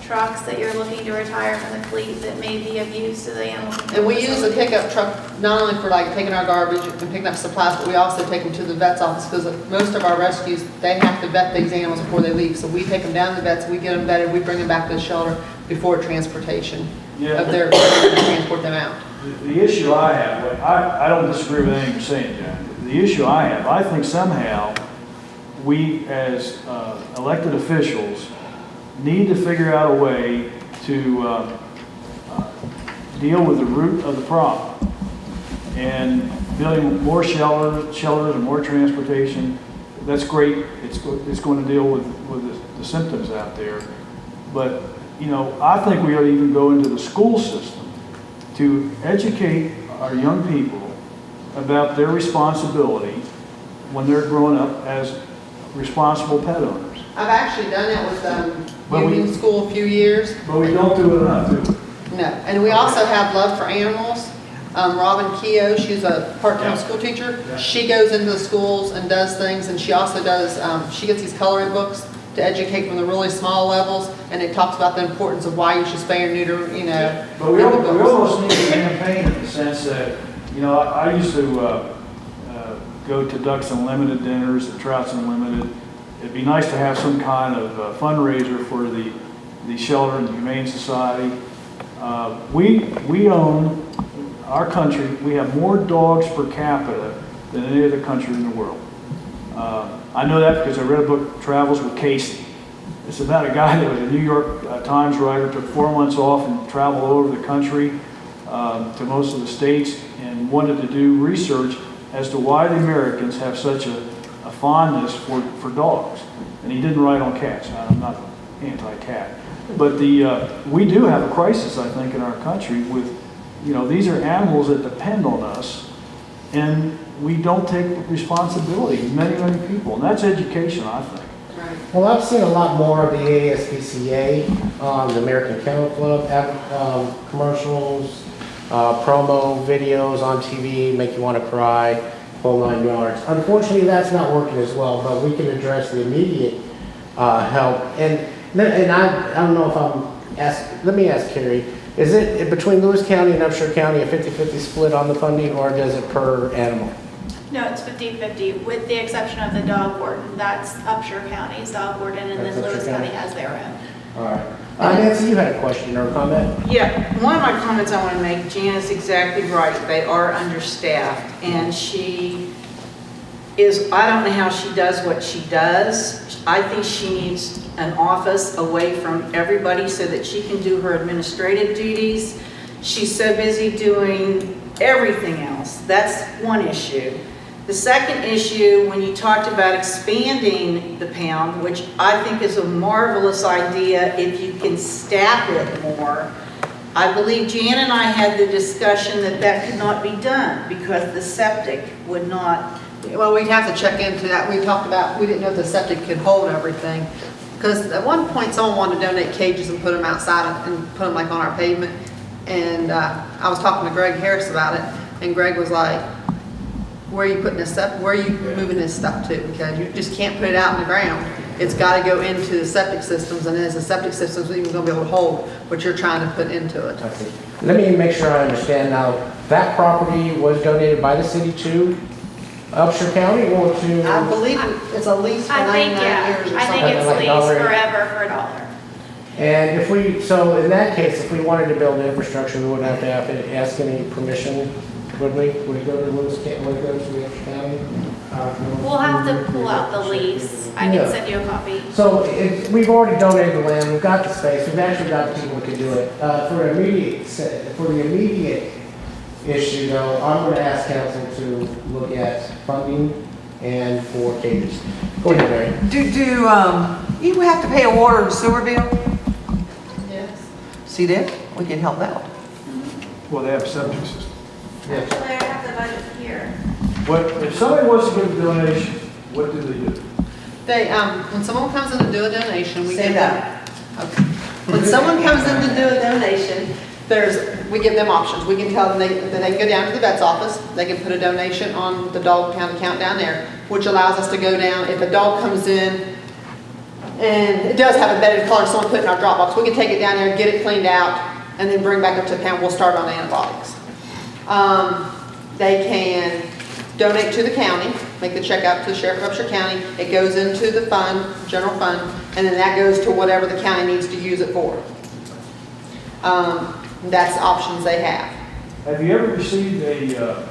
trucks that you're looking to retire from the fleet that may be of use to the animal control And we use the facility. pickup truck not only for like taking our garbage and picking up supplies, but we also take them to the vet's office because most of our rescues, they have to vet these animals before they leave. So we take them down to the vets, we get them vetted, we bring them back to the shelter before transportation Yeah. of their, to transport them out. the issue I have, I don't disagree with anything you're saying, John. The issue I have, I think somehow we as elected officials need to figure out a way to deal with the root of the problem. And building more shelters and more transportation, that's great. It's going to deal with the symptoms out there. But, you know, I think we ought to even go into the school system to educate our young people about their responsibility when they're growing up as responsible pet owners. I've actually done that with But we- Union School a few years. But we don't do it enough, do we? No, and we also have Love for Animals. Robin Keogh, she's a part-time school teacher. She goes into the schools and does things, and she also does, she gets these coloring books to educate from the really small levels, and it talks about the importance of why you should spay or neuter, you know. But we in the books. almost need a campaign in the sense that, you know, I used to go to Ducks Unlimited dinners and Trouts Unlimited. It'd be nice to have some kind of fundraiser for the shelter and the Humane Society. We own, our country, we have more dogs per capita than any other country in the world. I know that because I read a book, Travels with Casey. It's about a guy that was a New York Times writer, took 4 months off and traveled all over the country to most of the states and wanted to do research as to why the Americans have such a fondness for dogs. And he didn't write on cats. I'm not anti-cat. But we do have a crisis, I think, in our country with, you know, these are animals that depend on us and we don't take responsibility, many people, and that's education, I think. Well, I've seen a lot more of the ASPCA, the American Kennel Club, commercials, promo videos on TV, make you want to cry, whole 9 yards. Unfortunately, that's not working as well, but we can address the immediate help. And I don't know if let me ask Carrie, is it between Lewis County and Upshur County a 50-50 split on the funding, or does it per animal? No, it's 50-50, with the exception of the dog warden. That's Upshur County's dog warden, and That's then Upshur Lewis County. County has their own. All right. Nancy, you had a question or a comment? Yeah, one of my comments I want to make, Janice exactly right. They are understaffed, and she is, I don't know how she does what she does. I think she needs an office away from everybody so that she can do her administrative duties. She's so busy doing everything else. That's one issue. The second issue, when you talked about expanding the pound, which I think is a marvelous idea if you can staff it more, I believe Jan and I had the discussion that that could not be done because the septic would not. Well, we'd have to check into that. We talked about, we didn't know if the septic could hold everything. Because at one point, someone wanted to donate cages and put them outside and put them like on our pavement. And I was talking to Greg Harris about it, and Greg was like, where are you putting this stuff? Where are you moving this stuff to? Because you just can't put it out in the ground. It's got to go into the septic systems, and then is the septic systems even going to be able to hold what you're trying to put into it? I see. Let me make sure I understand now. That property was donated by the city to Upshur County or to? I believe it's a lease for I 99 think, yeah, years or I something. think it's like leased $1. forever for $1. And if we, so in that case, if we wanted to build infrastructure, we wouldn't have to ask any permission, would we? Would it go to Lewis County, would it go to Upshur County? We'll have to pull out the lease. I Yeah. can send you a copy. So we've already donated the land, we've got the space, we've actually got the people who can do it. For the immediate issue though, I'm going to ask council to look at funding and for cages. Go ahead, Mary. You have to pay a water and sewer bill? Yes. See that? We can help out. Well, they have septic system. Yes. Actually, I have the budget here. What, if somebody wants to give a donation, what do they do? They, when someone comes in to do a donation, we Say give them. Okay. When someone comes in to do a donation, we give them options. We can tell them that they can go down to the vet's office. They can put a donation on the dog pound account down there, which allows us to go down. If a dog comes in and it does have a bedded collar, someone put it in our drop box, we can take it down there, get it cleaned out, and then bring back up to the pound. We'll start on antibiotics. They can donate to the county, make the check out to the Sheriff of Upshur County. It goes into the fund, general fund, and then that goes to whatever the county needs to use it for. That's the options they have. Have you ever received a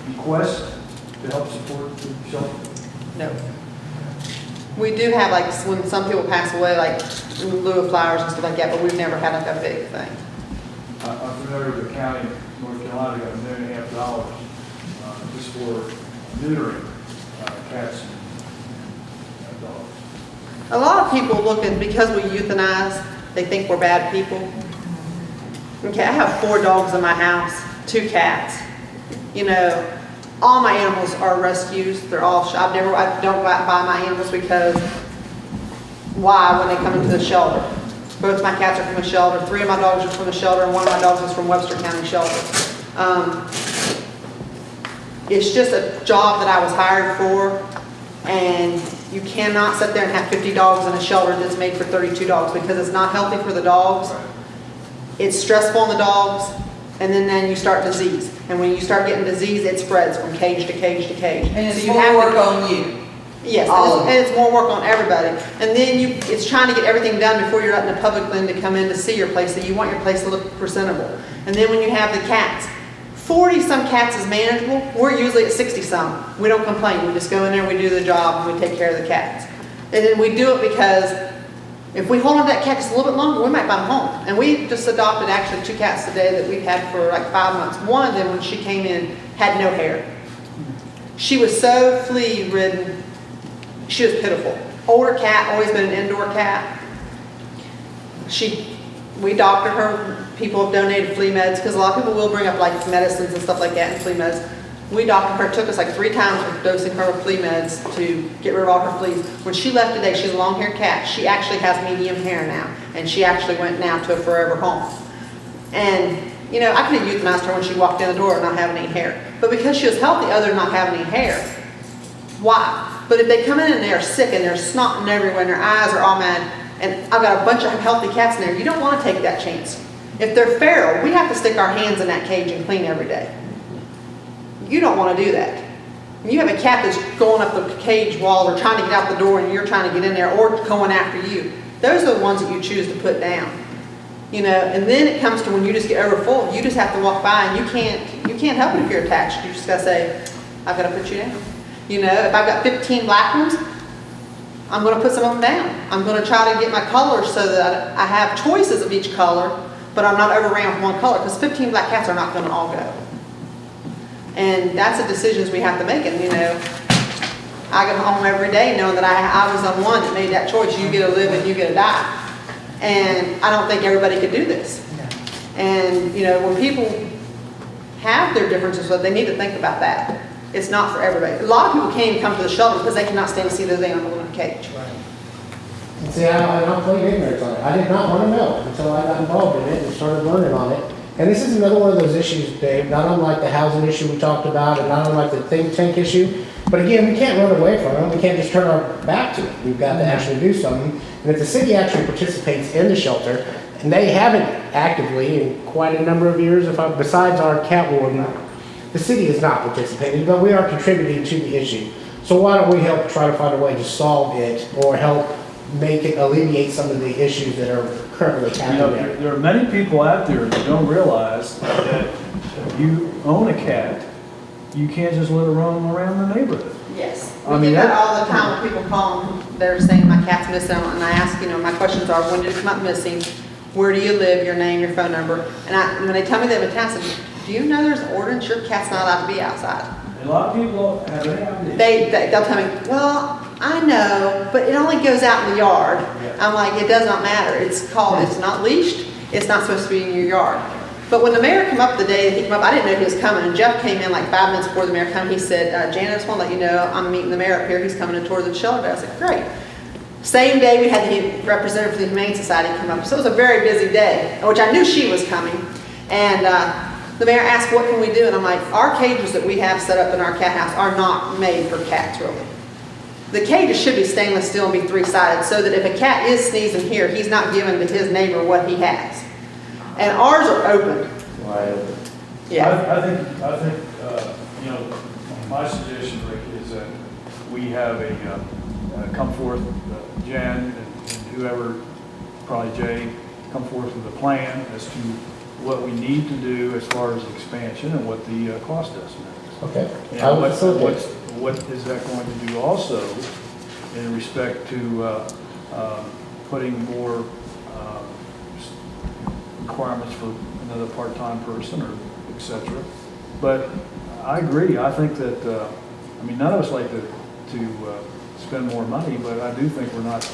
request to help support the shelter? No. We do have, like, when some people pass away, like in lieu of flowers and stuff like that, but we've never had like a big thing. I'm familiar with the county, North Carolina, got $1.5 million just for neutering cats and dogs. A lot of people look at, because we euthanize, they think we're bad people. Okay, I have 4 dogs in my house, 2 cats. You know, all my animals are rescues. They're all, I don't buy my animals because why when they come into the shelter? Both my cats are from a shelter, 3 of my dogs are from a shelter, and 1 of my dogs is from Webster County Shelter. It's just a job that I was hired for, and you cannot sit there and have 50 dogs in a shelter that's made for 32 dogs because it's not healthy for the dogs. It's stressful on the dogs, and then you start disease. And when you start getting disease, it spreads from cage to cage to cage. And it's So you more have to- work on you. Yes, All of and it's more work on everybody. And then it's trying to get everything done before you're letting the public then to come in to see your place, so you want your place to look presentable. And then when you have the cats, 40-some cats is manageable. We're usually at 60-some. We don't complain. We just go in there, we do the job, and we take care of the cats. And then we do it because if we hold on to that cat just a little bit longer, we might find a home. And we just adopted actually 2 cats today that we've had for like 5 months. One of them, when she came in, had no hair. She was so flea-ridden. She was pitiful. Older cat, always been an indoor cat. We doctored her. People have donated flea meds because a lot of people will bring up like medicines and stuff like that and flea meds. We doctored her, it took us like 3 times with dosing her with flea meds to get rid of all her fleas. When she left today, she's a long-haired cat. She actually has medium hair now, and she actually went now to a forever home. And, you know, I could have euthanized her when she walked in the door and not having any hair. But because she was healthy, other than not having any hair, why? But if they come in and they're sick and they're snotting everywhere and their eyes are all mad, and I've got a bunch of healthy cats in there, you don't want to take that chance. If they're feral, we have to stick our hands in that cage and clean every day. You don't want to do that. When you have a cat that's going up the cage wall or trying to get out the door and you're trying to get in there or going after you, those are the ones that you choose to put down. You know, and then it comes to when you just get overfull, you just have to walk by and you can't help it if you're attached. You just gotta say, I've got to put you down. You know, if I've got 15 black ones, I'm going to put some of them down. I'm going to try to get my colors so that I have choices of each color, but I'm not overran with one color, because 15 black cats are not going to all go. And that's the decisions we have to make. And, you know, I go home every day knowing that I was the one that made that choice. You get to live and you get to die. And I don't think everybody could do this. And, you know, when people have their differences, they need to think about that. It's not for everybody. A lot of people can't even come to the shelter because they cannot stand to see those animals in a cage. And see, I don't play ignorance on it. I did not want to know until I got involved in it and started learning on it. And this is another one of those issues, Dave, not unlike the housing issue we talked about and not unlike the think tank issue. But again, we can't run away from it. We can't just turn our back to it. We've got to actually do something. And if the city actually participates in the shelter, and they haven't actively in quite a number of years, besides our cat warden, the city has not participated, but we are contributing to the issue. So why don't we help try to find a way to solve it or help make it alleviate some of the issues that are currently happening there? There are many people out there that don't realize that if you own a cat, you can't just let it roam around the neighborhood. Yes. I We mean, get that that- all the time when people call and they're saying my cat's missing, and I ask, you know, my questions are, when did it come up missing? Where do you live? Your name, your phone number. And when they tell me they have a cat, I say, do you know there's an ordinance your cat's not allowed to be outside? A lot of people have any idea. They'll tell me, well, I know, but it only goes out in the yard. I'm like, it does not matter. It's not leashed. It's not supposed to be in your yard. But when the mayor came up the day that he came up, I didn't know he was coming. And Jeff came in like 5 minutes before the mayor came. He said, Janet, I just want to let you know I'm meeting the mayor up here. He's coming to tour the shelter. I said, great. Same day we had the representative for the Humane Society come up. So it was a very busy day, which I knew she was coming. And the mayor asked, what can we do? And I'm like, our cages that we have set up in our cat house are not made for cats, really. The cages should be stainless steel and be 3-sided so that if a cat is sneezing here, he's not giving to his neighbor what he has. And ours are open. Yeah. I think, you know, my suggestion, Rick, is that we have come forth, Jen and whoever, probably Jay, come forth with a plan as to what we need to do as far as expansion and what the cost estimate is. Okay. And what is that going to do also in respect to putting more requirements for another part-time person or et cetera. But I agree. I think that, I mean, none of us like to spend more money, but I do think we're not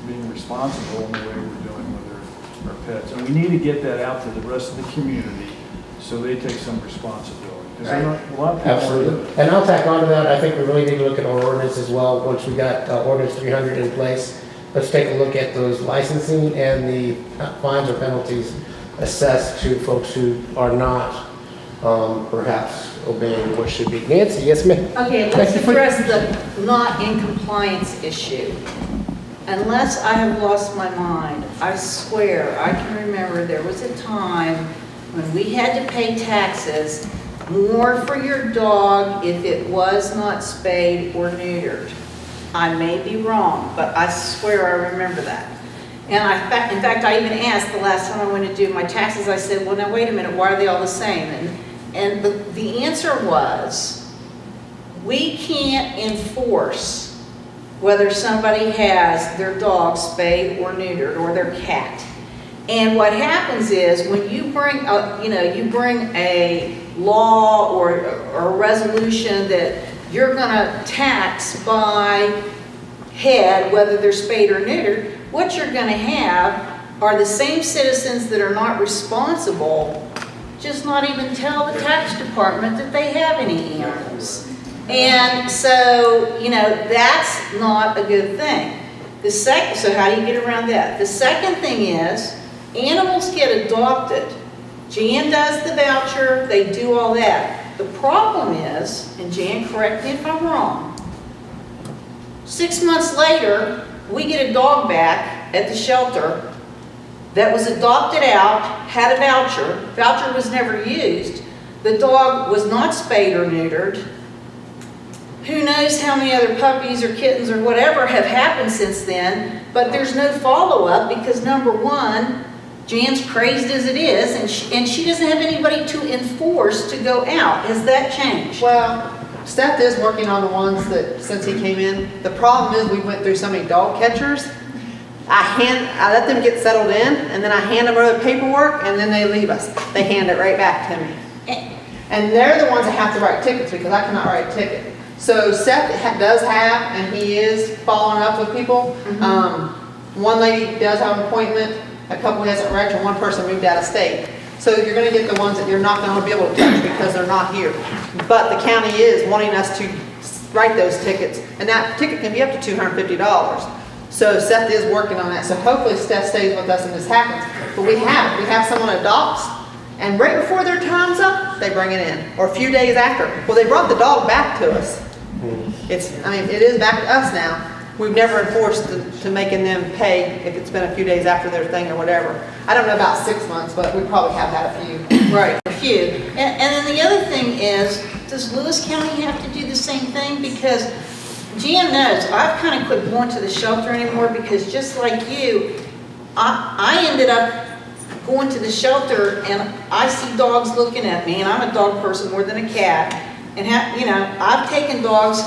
being responsible in the way we're doing with our pets. And we need to get that out to the rest of the community so they take some responsibility. Because a lot of people are doing Absolutely. it. And I'll tack on to that. I think we really need to look at our ordinance as well. Once we got ordinance 300 in place, let's take a look at those licensing and the fines or penalties assessed to folks who are not perhaps obeying what should be. Nancy, yes ma'am? Okay, let's address the not in compliance issue. Unless I have lost my mind, I swear, I can remember there was a time when we had to pay taxes more for your dog if it was not spayed or neutered. I may be wrong, but I swear I remember that. And in fact, I even asked the last time I went to do my taxes, I said, well, now wait a minute, why are they all the same? And the answer was, we can't enforce whether somebody has their dog spayed or neutered or their cat. And what happens is when you bring a law or a resolution that you're going to tax by head whether they're spayed or neutered, what you're going to have are the same citizens that are not responsible just not even tell the tax department that they have any animals. And so, you know, that's not a good thing. So how do you get around that? The second thing is, animals get adopted. Jan does the voucher, they do all that. The problem is, and Jan, correct me if I'm wrong, 6 months later, we get a dog back at the shelter that was adopted out, had a voucher was never used, the dog was not spayed or neutered. Who knows how many other puppies or kittens or whatever have happened since then, but there's no follow-up because number one, Jan's crazed as it is, and she doesn't have anybody to enforce to go out. Has that changed? Well, Steph is working on the ones that, since he came in, the problem is we went through so many dog catchers. I let them get settled in, and then I hand them over the paperwork, and then they leave us. They hand it right back to me. And they're the ones that have to write tickets because I cannot write a ticket. So Seth does have, and he is following up with people. One lady does have an appointment, a couple hasn't wrecked, and one person moved out of state. So you're going to get the ones that you're not going to be able to touch because they're not here. But the county is wanting us to write those tickets, and that ticket can be up to $250. So Seth is working on that. So hopefully Steph stays with us and this happens. But we have someone adopts, and right before their time's up, they bring it in, or a few days after. Well, they brought the dog back to us. It is back to us now. We've never enforced to making them pay if it's been a few days after their thing or whatever. I don't know about 6 months, but we probably have had a few. Right, a few. And then the other thing is, does Lewis County have to do the same thing? Because Jan knows, I've kind of quit going to the shelter anymore because just like you, I ended up going to the shelter and I see dogs looking at me, and I'm a dog person more than a cat. And I've taken dogs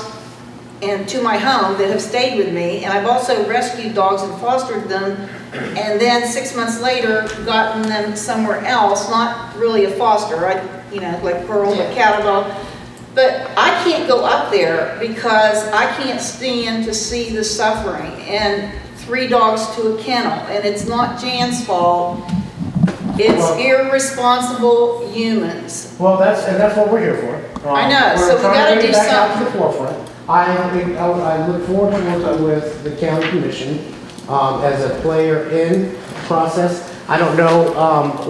to my home that have stayed with me, and I've also rescued dogs and fostered them, and then 6 months later gotten them somewhere else, not really a foster, like Pearl, the cattle dog. But I can't go up there because I can't stand to see the suffering, and 3 dogs to a kennel, and it's not Jan's fault. It's irresponsible humans. Well, that's what we're here for. I know, so we gotta do We're trying to bring it back out to something. the forefront. I look forward to working with the county commission as a player in the process. I don't know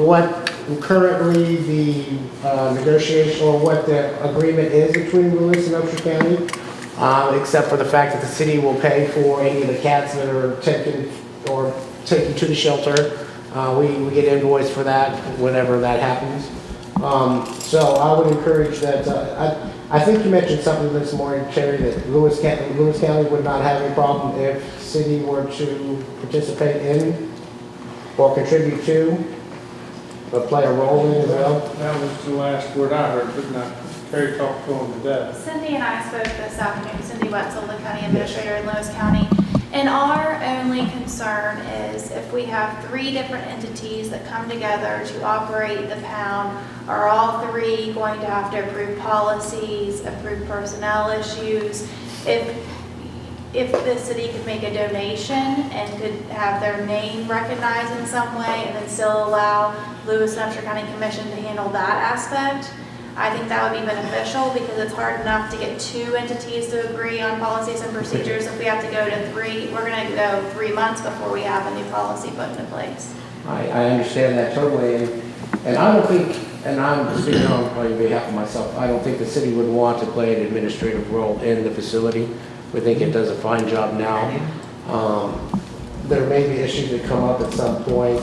what currently the negotiation or what the agreement is between Lewis and Upshur County, except for the fact that the city will pay for any of the cats that are taken to the shelter. We get invoiced for that whenever that happens. So I would encourage that. I think you mentioned something this morning, Terry, that Lewis County would not have any problem if city were to participate in or contribute to, or play a role in as well. That was the last word I heard, but not, Terry talked to him today. Cindy and I spoke this afternoon, Cindy Wetzel, the county administrator in Lewis County, and our only concern is if we have 3 different entities that come together to operate the pound, are all 3 going to have to approve policies, approve personnel issues? If the city could make a donation and could have their name recognized in some way and then still allow Lewis and Upshur County Commission to handle that aspect, I think that would be beneficial because it's hard enough to get 2 entities to agree on policies and procedures. If we have to go to 3, we're going to go 3 months before we have a new policy put into place. I understand that totally, and I don't think, and I'm speaking on behalf of myself, I don't think the city would want to play an administrative role in the facility. We think it does a fine job now. There may be issues that come up at some point,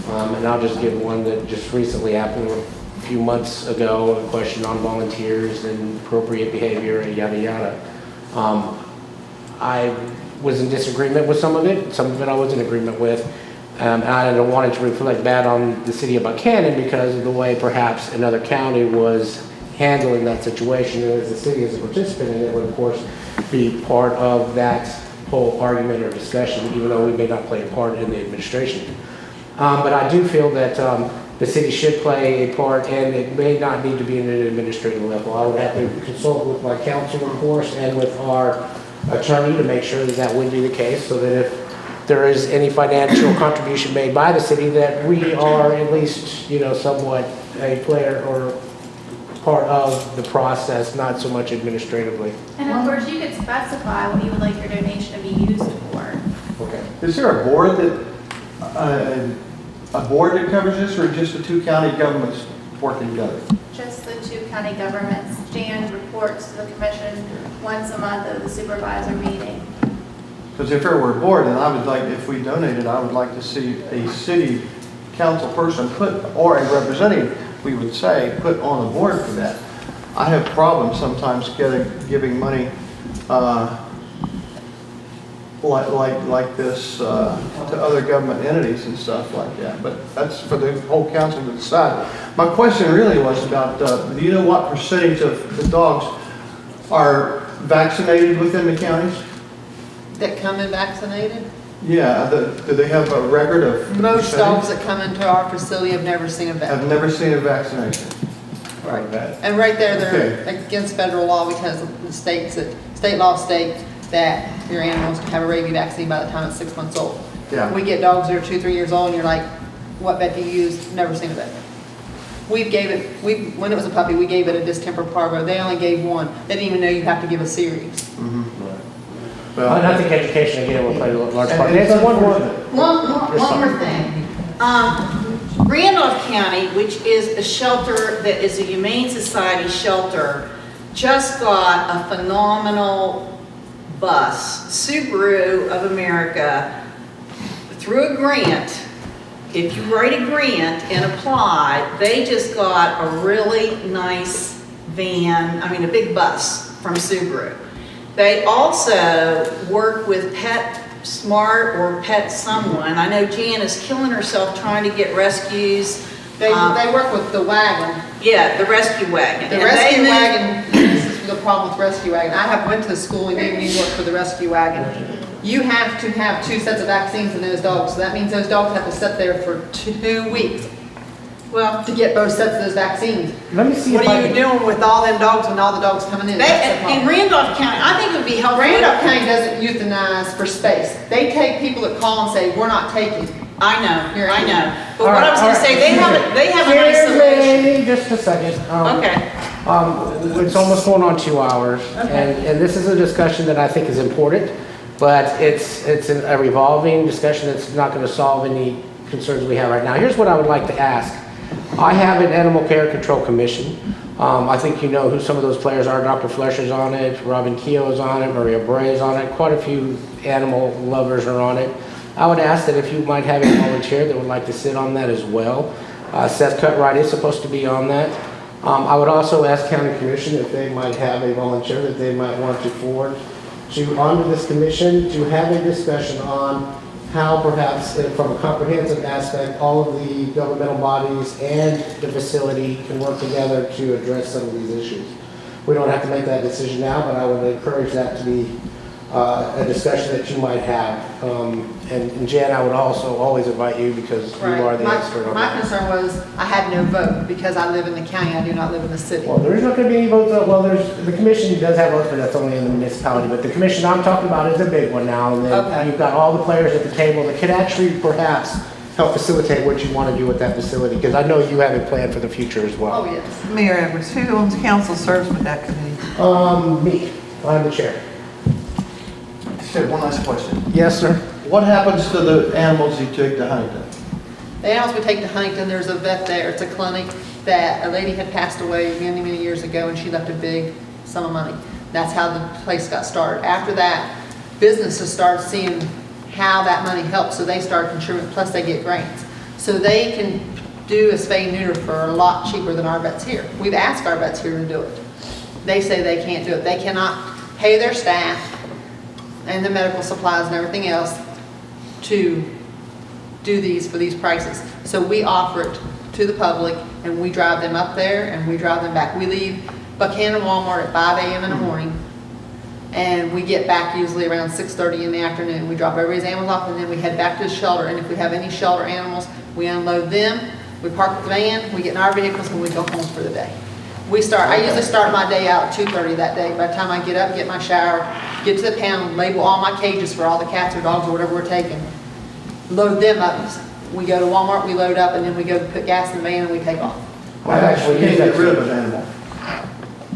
and I'll just give one that just recently happened a few months ago, a question on volunteers and appropriate behavior and yada yada. I was in disagreement with some of it I was in agreement with. And I don't want it to reflect bad on the city of Buchanan because of the way perhaps another county was handling that situation. And as the city as a participant in it would of course be part of that whole argument or discussion, even though we may not play a part in the administration. But I do feel that the city should play a part, and it may not need to be at an administrative level. I would have to consult with my council, of course, and with our attorney to make sure that that would be the case, so that if there is any financial contribution made by the city, that we are at least, somewhat a player or part of the process, not so much administratively. And of course, you could specify what you would like your donation to be used for. Okay. Is there a board that covers this, or just the two county governments working together? Just the two county governments. Jan reports to the commission once a month at the supervisor meeting. Because if there were a board, then I would like, if we donated, I would like to see a city council person put, or a representative, we would say, put on the board for that. I have problems sometimes giving money like this to other government entities and stuff like that, but that's for the whole council to decide. My question really was about, do you know what percentage of the dogs are vaccinated within the counties? That come in vaccinated? Yeah, do they have a record of? Most percentage? dogs that come into our facility have never seen a vet. I've never seen a vaccination. Right. And right there, they're Okay. against federal law because the state law states that your animals can have a rabies vaccine by the time it's 6 months old. Yeah. We get dogs that are 2, 3 years old and you're like, what vet do you use? Never seen a vet. When it was a puppy, we gave it a distemper parvo. They only gave one. They didn't even know you have to give a series. Well, I think education again will play a large part. And Nancy, it's one more. One more thing. Randolph County, which is a shelter that is a Humane Society shelter, just got a phenomenal bus. Subaru of America, through a grant, if you write a grant and apply, they just got a really nice van, a big bus from Subaru. They also work with PetSmart or Pet Someone. I know Jan is killing herself trying to get rescues. They work with the wagon. Yeah, the rescue wagon. The And rescue they wagon, this is the problem with rescue wagon. I went to school in New York for the rescue wagon. You have to have 2 sets of vaccines in those dogs. So that means those dogs have to sit there for 2 weeks. Well, to get both sets of those vaccines. Let me see What if are I you can. doing with all them dogs when all the dogs coming in? That's the in problem. Randolph County, I think it would be helpful. Randolph County doesn't euthanize for space. They take people that call and say, we're not taking. I know. But All what right, I was gonna all say, right. they have a nice solution. Excuse me, just a second. Okay. It's almost going on 2 hours, and this is a discussion that I think is important, but it's a revolving discussion that's not going to solve any concerns we have right now. Here's what I would like to ask. I have an Animal Care Control Commission. I think you know who some of those players are. Dr. Flesher's on it, Robin Keogh is on it, Maria Bray is on it. Quite a few animal lovers are on it. I would ask that if you might have a volunteer that would like to sit on that as well. Seth Cutright is supposed to be on that. I would also ask County Commission if they might have a volunteer that they might want to forward onto this commission to have a discussion on how perhaps from a comprehensive aspect, all of the governmental bodies and the facility can work together to address some of these issues. We don't have to make that decision now, but I would encourage that to be a discussion that you might have. And Jan, I would also always invite you because you are the expert on My that. concern was I had no vote because I live in the county, I do not live in the city. Well, there is not going to be any votes. Well, the commission does have votes, but that's only in the municipality. But the commission I'm talking about is a big one now. And then Okay. you've got all the players at the table that could actually perhaps help facilitate what you want to do with that facility. Because I know you have it planned for the future as well. Oh, yes. Mayor Edwards, who on council serves with that committee? Me, I'm the chair. Just one last question. Yes, sir. What happens to the animals you take to Huntington? The animals we take to Huntington, there's a vet there, it's a clinic that a lady had passed away many, many years ago and she left a big sum of money. That's how the place got started. After that, businesses started seeing how that money helps, so they started contributing, plus they get grants. So they can do a spay and neuter for a lot cheaper than our vets here. We've asked our vets here to do it. They say they can't do it. They cannot pay their staff and the medical supplies and everything else to do these for these prices. So we offer it to the public and we drive them up there and we drive them back. We leave Buchanan Walmart at 5 a.m. in the morning and we get back usually around 6:30 in the afternoon. We drop everybody's animals off and then we head back to the shelter, and if we have any shelter animals, we unload them, we park the van, we get in our vehicles and we go home for the day. I usually start my day out at 2:30 that day. By the time I get up, get my shower, get to the pound, label all my cages for all the cats or dogs or whatever we're taking, load them up. We go to Walmart, we load up, and then we go put gas in the van and we take off. I've actually You used can't that. get rid of an animal.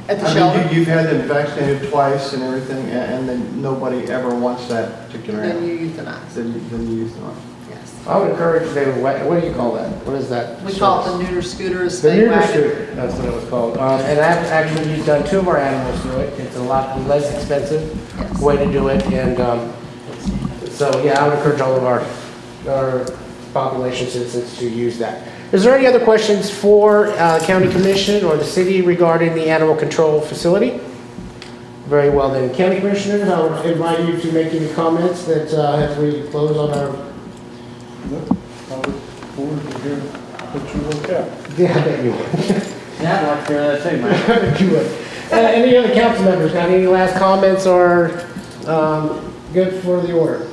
At the I mean, shelter, you've had them vaccinated twice and everything, and then nobody ever wants that particular then animal. you euthanize. Then you use them. Yes. I would encourage them, what do you call that? What is that? We call it service? the neuter scooter, The spay neuter wagon. scooter, that's what it was called. And I've actually done 2 of our animals through it. It's a lot less expensive way to do it. And so, yeah, I would encourage all of our population citizens to use that. Is there any other questions for County Commission or the city regarding the animal control facility? Very well then. County Commissioners, I would invite you to make any comments that as we close on our... I look forward to hearing what you look at. Yeah, I bet you would. Yeah, I'd like to hear that too, man. I bet you would. Any other council members got any last comments or good for the order?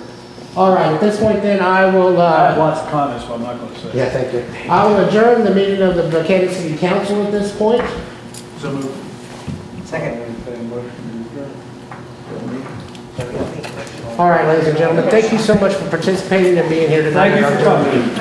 All right, at this point then, I will... I have lots of comments, but I'm not going to say. Yeah, thank you. I will adjourn the meeting of the Buchanan City Council at this point. So move. Second. All right, ladies and gentlemen, thank you so much for participating and being here tonight. Thank you for coming.